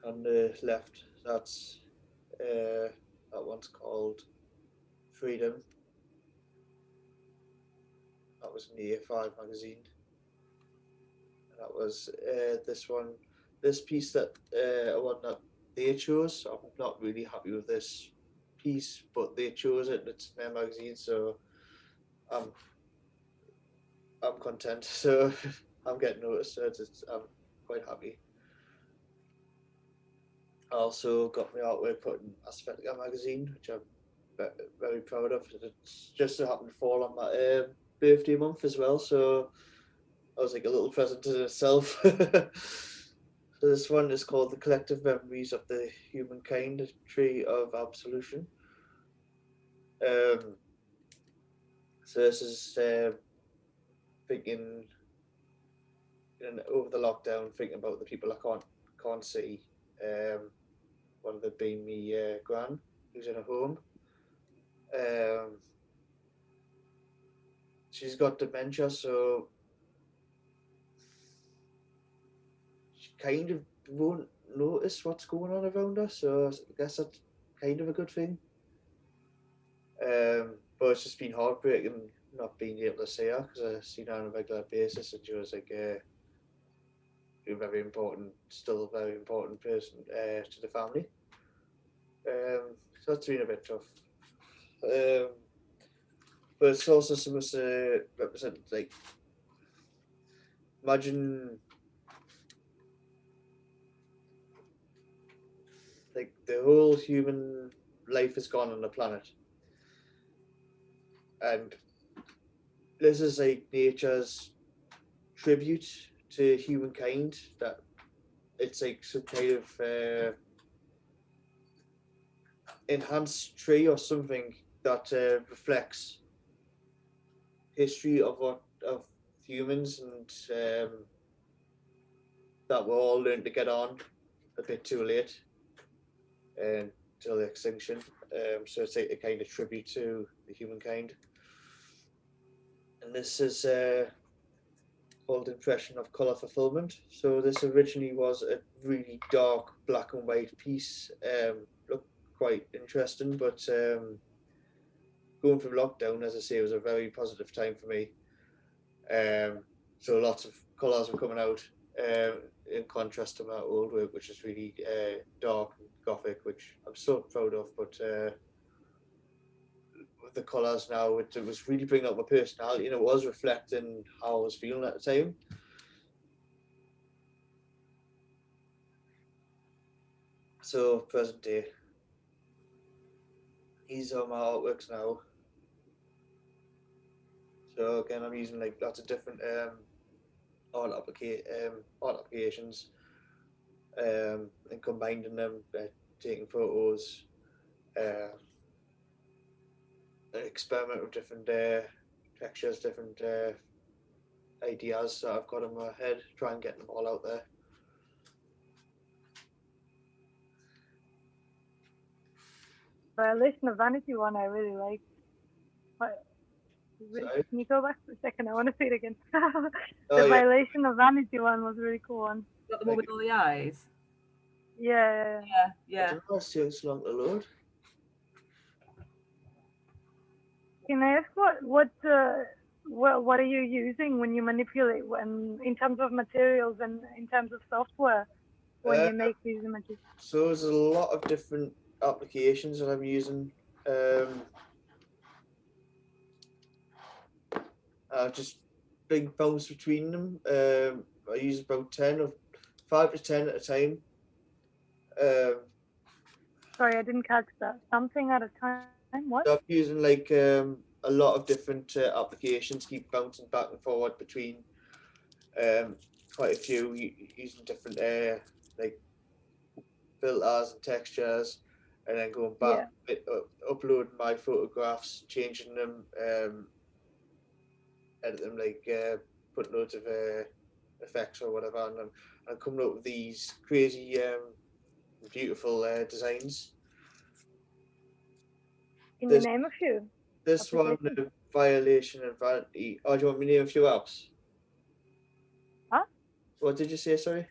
Speaker 3: On the left, that's that one's called Freedom. That was in the A5 magazine. And that was this piece that one that they chose. I'm not really happy with this piece, but they chose it. It's in their magazine, so I'm content. So I'm getting noticed. So I'm quite happy. I also got my artwork put in Aesthetica magazine, which I'm very proud of. It's just so happened to fall on my birthday month as well, so I was like a little present in itself. So this one is called The Collective Memories of the Humankind, a Tree of Absolution. So this is thinking over the lockdown, thinking about the people I can't see. One of them being me gran, who's in a home. She's got dementia, so she kind of won't notice what's going on around her. So I guess that's kind of a good thing. But it's just been heartbreaking not being able to see her, because I see her on a regular basis, and she was like a very important, still a very important person to the family. So that's been a bit tough. But it's also supposed to represent, like, imagine like the whole human life is gone on the planet, and this is like nature's tribute to humankind, that it's like some kind of enhanced tree or something that reflects history of humans, and that we're all learning to get on a bit too late until extinction. So it's like a kind of tribute to the humankind. And this is called Impression of Colour Fulfillment. So this originally was a really dark black and white piece. Looked quite interesting, but going through lockdown, as I say, was a very positive time for me. So lots of colours were coming out, in contrast to my old work, which is really dark and gothic, which I'm so proud of. But with the colours now, it was really bringing out my personality, and it was reflecting how I was feeling at the time. So present day, these are my artworks now. So again, I'm using like lots of different art applications, and combining them, taking photos, experiment with different textures, different ideas that I've got in my head, try and get them all out there.
Speaker 1: Violation of Vanity one I really like. Can you go back for a second? I want to see it again. The Violation of Vanity one was a really cool one.
Speaker 2: Is that the one with all the eyes?
Speaker 1: Yeah.
Speaker 2: Yeah.
Speaker 3: I don't know, it's long to load.
Speaker 1: Can I ask what are you using when you manipulate, when in terms of materials and in terms of software, when you make these images?
Speaker 3: So there's a lot of different applications that I'm using. Just big bounce between them. I use about 5 to 10 at a time.
Speaker 1: Sorry, I didn't catch that. Something at a time. What?
Speaker 3: So I'm using like a lot of different applications, keep bouncing back and forward between quite a few, using different like filters and textures. and then going back, uploading my photographs, changing them, edit them, like put loads of effects or whatever, and I'm coming up with these crazy, beautiful designs.
Speaker 1: Can you name a few?
Speaker 3: This one, Violation and Vanity. Oh, do you want me to name a few apps?
Speaker 1: Huh?
Speaker 3: What did you say, sorry?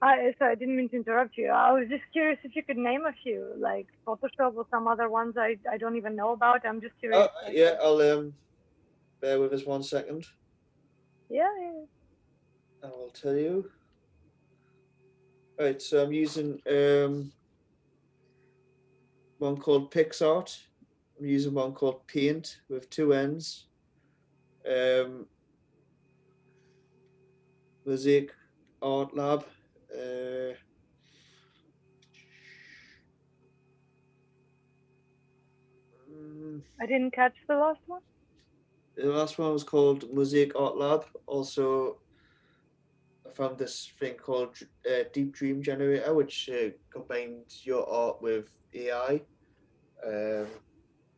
Speaker 1: Sorry, I didn't mean to interrupt you. I was just curious if you could name a few, like Photoshop or some other ones I don't even know about. I'm just curious.
Speaker 3: Yeah, I'll bear with us 1 second.
Speaker 1: Yeah.
Speaker 3: I will tell you. Right, so I'm using one called PixArt. I'm using one called Paint with 2 N's. Mosaic Art Lab.
Speaker 1: I didn't catch the last one.
Speaker 3: The last one was called Mosaic Art Lab. Also, I found this thing called Deep Dream Generator, which combines your art with AI.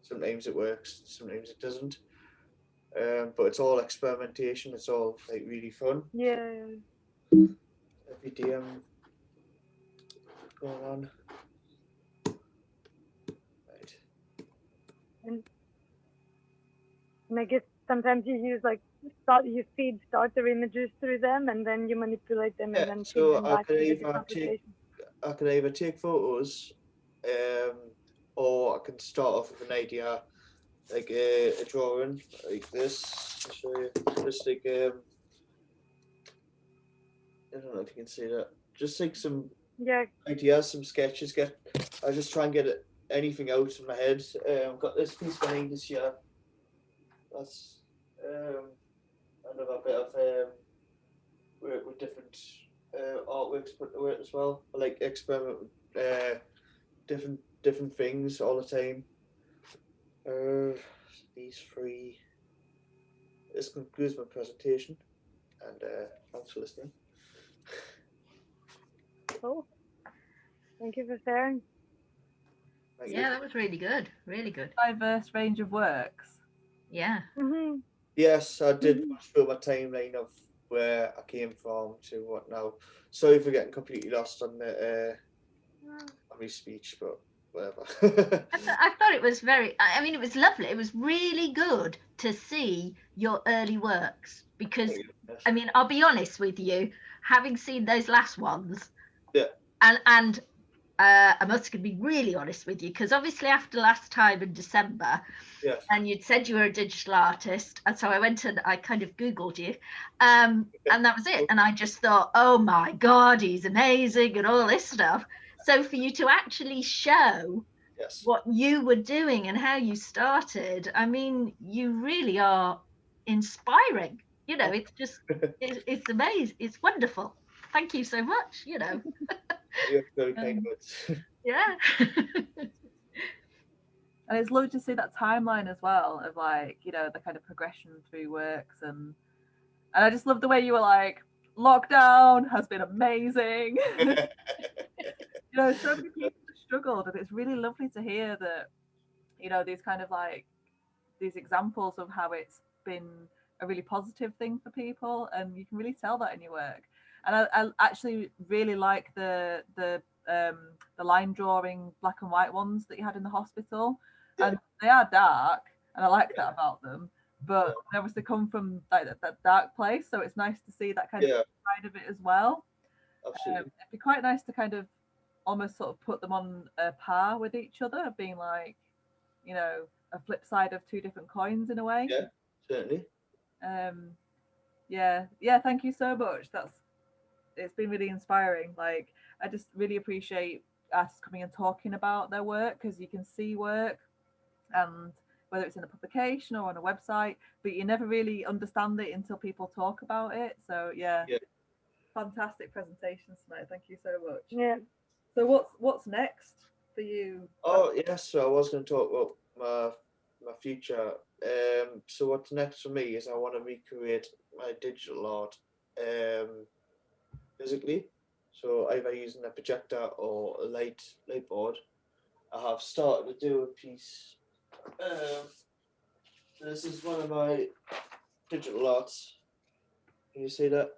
Speaker 3: Sometimes it works, sometimes it doesn't. But it's all experimentation. It's all like really fun.
Speaker 1: Yeah.
Speaker 3: Every day I'm going on. Right.
Speaker 1: And I guess sometimes you use you feed starter images through them, and then you manipulate them, and then feed them back to the different applications.
Speaker 3: I can either take photos, or I can start off with an idea, like a drawing like this. I'll show you. Just like I don't know if you can see that. Just like some ideas, some sketches. I just try and get anything out of my head. I've got this piece behind us here. That's another bit of work with different artworks put to it as well. I like experiment with different things all the time. These 3. This concludes my presentation, and thanks for listening.
Speaker 1: Cool. Thank you for sharing.
Speaker 4: Yeah, that was really good. Really good.
Speaker 2: Diverse range of works.
Speaker 4: Yeah.
Speaker 1: Mm-hmm.
Speaker 3: Yes, I did push through my timeline of where I came from to what now. Sorry for getting completely lost on the on my speech, but whatever.
Speaker 4: I thought it was it was lovely. It was really good to see your early works because, I mean, I'll be honest with you, having seen those last ones, and I must be really honest with you, because obviously after last time in December, and you'd said you were a digital artist, and so I went and I kind of Googled you, and that was it. And I just thought, oh my God, he's amazing and all this stuff. So for you to actually show what you were doing and how you started, I mean, you really are inspiring. You know, it's just, it's amazing. It's wonderful. Thank you so much, you know.
Speaker 3: You're very kind words.
Speaker 4: Yeah.
Speaker 2: And it's lovely to see that timeline as well of, like, you know, the kind of progression through works, and I just love the way you were like, lockdown has been amazing. You know, so many people have struggled, and it's really lovely to hear that, you know, these kind of like these examples of how it's been a really positive thing for people, and you can really tell that in your work. And I actually really like the line drawing black and white ones that you had in the hospital, and they are dark, and I like that about them. But they obviously come from like that dark place, so it's nice to see that kind of side of it as well.
Speaker 3: Absolutely.
Speaker 2: It'd be quite nice to kind of almost sort of put them on a par with each other, being like, you know, a flip side of 2 different coins in a way.
Speaker 3: Yeah, certainly.
Speaker 2: Yeah, thank you so much. It's been really inspiring. Like, I just really appreciate artists coming and talking about their work, because you can see work, and whether it's in a publication or on a website, but you never really understand it until people talk about it. So yeah. Fantastic presentations tonight. Thank you so much.
Speaker 1: Yeah.
Speaker 2: So what's next for you?
Speaker 3: Oh yes, so I was going to talk about my future. So what's next for me is I want to recreate my digital art physically. So either using a projector or a light board, I have started to do a piece. This is one of my digital arts. Can you see that?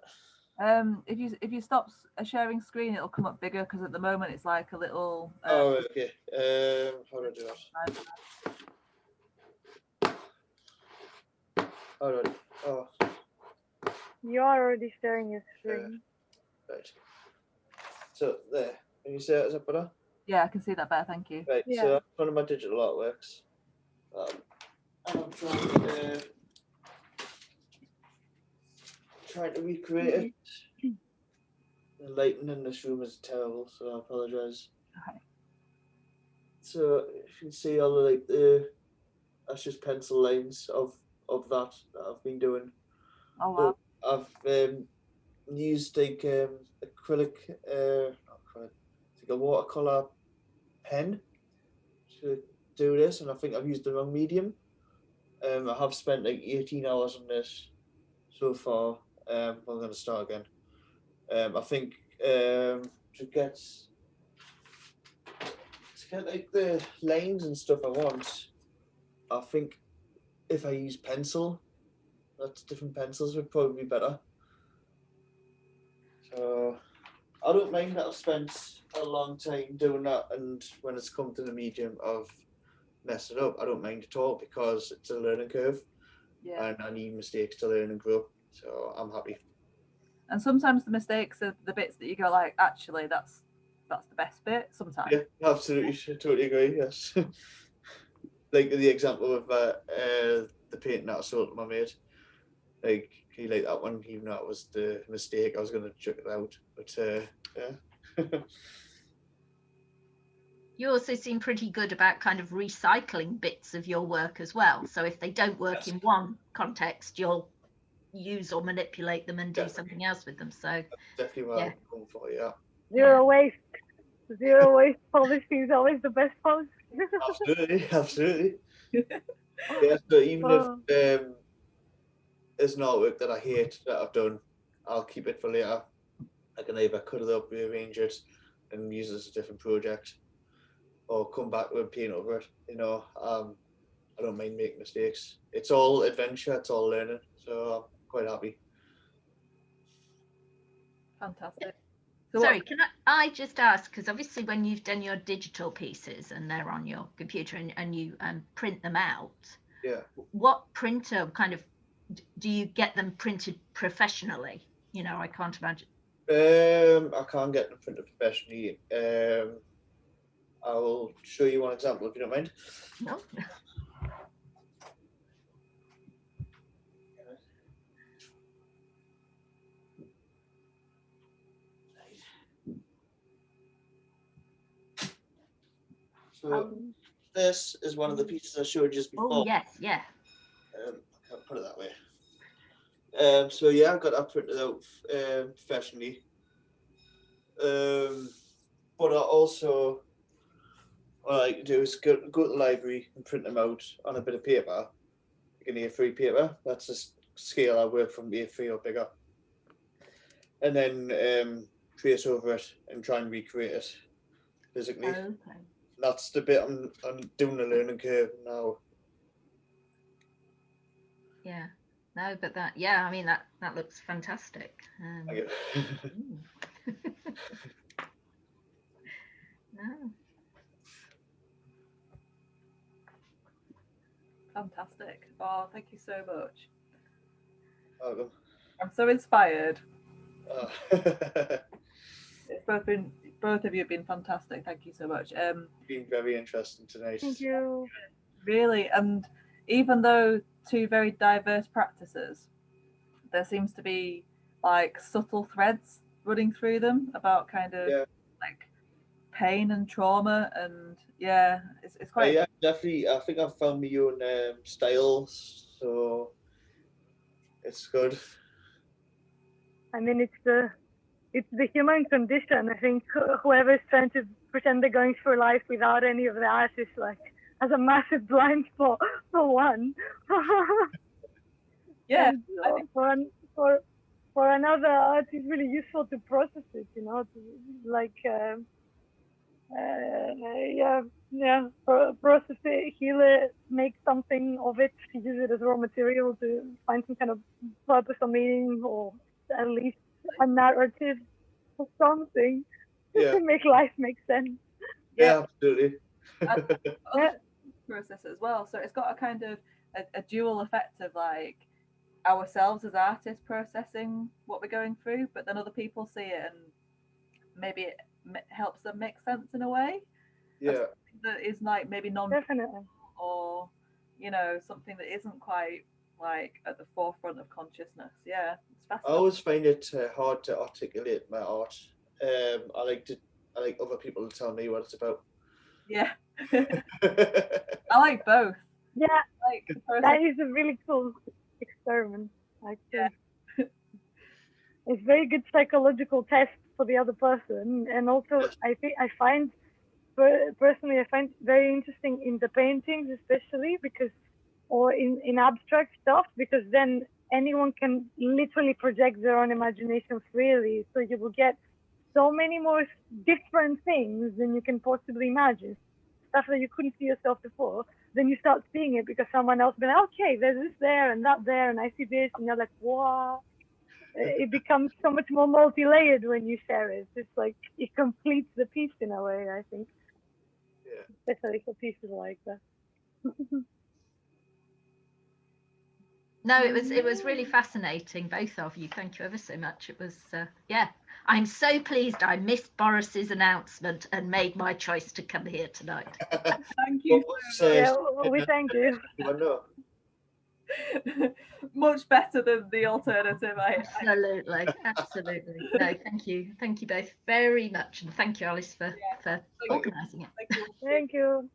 Speaker 2: If you stop sharing screen, it'll come up bigger because at the moment it's like a little.
Speaker 3: Oh, okay. How do I do that? How do I? Oh.
Speaker 1: You are already sharing your screen.
Speaker 3: Right. So there. Can you see that? Is that better?
Speaker 2: Yeah, I can see that better. Thank you.
Speaker 3: Right.
Speaker 1: Yeah.
Speaker 3: So that's one of my digital artworks. And I'm trying to recreate it. The lighting in this room is terrible, so I apologise.
Speaker 2: Okay.
Speaker 3: So if you can see all that's just pencil lines of that I've been doing.
Speaker 2: Oh wow.
Speaker 3: But I've used like acrylic, not acrylic, like a watercolor pen to do this, and I think I've used the wrong medium. I have spent like 18 hours on this so far. I'm going to start again. I think to get like the lines and stuff I want, I think if I use pencil, that's different pencils would probably be better. So I don't mind that I've spent a long time doing that, and when it's come to the medium of messing up, I don't mind at all because it's a learning curve.
Speaker 2: Yeah.
Speaker 3: And I need mistakes to learn and grow. So I'm happy.
Speaker 2: And sometimes the mistakes are the bits that you go like, actually, that's the best bit. Sometimes.
Speaker 3: Yeah, absolutely. I totally agree. Yes. Like the example of the painting that I sold to my mate. Like he liked that one, even though it was the mistake. I was going to chuck it out, but yeah.
Speaker 4: You also seem pretty good about kind of recycling bits of your work as well. So if they don't work in one context, you'll use or manipulate them and do something else with them. So
Speaker 3: that's definitely what I'm going for. Yeah.
Speaker 1: Zero waste policy is always the best policy.
Speaker 3: Absolutely. Yeah. So even if there's an artwork that I hate that I've done, I'll keep it for later. I can either cut it up, rearrange it, and use it as a different project, or come back with paint over it. I don't mind making mistakes. It's all adventure. It's all learning. So I'm quite happy.
Speaker 2: Fantastic.
Speaker 4: So sorry, can I just ask, because obviously when you've done your digital pieces and they're on your computer and you print them out, what printer kind of do you get them printed professionally? I can't imagine.
Speaker 3: I can't get them printed professionally. I will show you one example if you don't mind.
Speaker 4: No.
Speaker 3: So this is one of the pieces I showed you just before.
Speaker 4: Oh yes, yeah.
Speaker 3: I can't put it that way. So yeah, I got that printed out professionally. But what I like to do is go to the library and print them out on a bit of paper, like an A3 paper. That's the scale I work from, A3 or bigger. And then trace over it and try and recreate it physically.
Speaker 4: Okay.
Speaker 3: That's the bit I'm doing the learning curve now.
Speaker 4: Yeah. No, but I mean that looks fantastic. No.
Speaker 2: Fantastic. Oh, thank you so much.
Speaker 3: Welcome.
Speaker 2: I'm so inspired.
Speaker 3: It's
Speaker 2: both of you have been fantastic. Thank you so much.
Speaker 3: Been very interesting tonight.
Speaker 1: Thank you.
Speaker 2: Really, and even though two very diverse practices, there seems to be like subtle threads running through them about kind of like pain and trauma, and it's quite.
Speaker 3: Yeah, definitely. I think I've found my own style, so it's good.
Speaker 1: I mean, it's the human condition. I think whoever's trying to pretend they're going through life without any of that is like has a massive blind spot for one.
Speaker 2: Yeah.
Speaker 1: And for another, it's really useful to process it. Yeah, process it, heal it, make something of it, use it as raw material to find some kind of purpose or meaning, or at least a narrative or something
Speaker 3: Yeah,
Speaker 1: to make life make sense.
Speaker 3: yeah, absolutely.
Speaker 1: Yeah,
Speaker 2: Process as well. So it's got a kind of a dual effect of like ourselves as artists processing what we're going through, but then other people see it and maybe it helps them make sense in a way.
Speaker 3: Yeah,
Speaker 2: That is like maybe non,
Speaker 1: definitely.
Speaker 2: or something that isn't quite like at the forefront of consciousness. Yeah, it's
Speaker 3: I
Speaker 2: fascinating.
Speaker 3: always find it hard to articulate my art. I like other people to tell me what it's about.
Speaker 2: Yeah, I like both.
Speaker 1: Yeah,
Speaker 2: Like the process.
Speaker 1: that is a really cool experiment, actually.
Speaker 2: Yeah.
Speaker 1: It's very good psychological test for the other person, and also I find personally I find very interesting in the paintings, especially because, or in abstract stuff, because then anyone can literally project their own imagination freely, so you will get so many more different things than you can possibly imagine, stuff that you couldn't see yourself before. Then you start seeing it because someone else been, okay, there's this there and that there, and I see this, and you're like, wow. It becomes so much more multi-layered when you share it. It's like it completes the piece in a way, I think,
Speaker 3: Yeah.
Speaker 1: especially for pieces like that.
Speaker 4: No, it was really fascinating, both of you. Thank you ever so much. It was yeah. I'm so pleased I missed Boris's announcement and made my choice to come here tonight.
Speaker 2: Thank you.
Speaker 1: Yeah, we thank you.
Speaker 2: Much better than the alternative.
Speaker 4: Absolutely, absolutely. No, thank you both very much, and thank you, Alice, for organising it.
Speaker 2: Thank you.
Speaker 1: Thank you.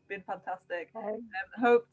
Speaker 2: Been fantastic.
Speaker 1: Bye.
Speaker 2: Hope to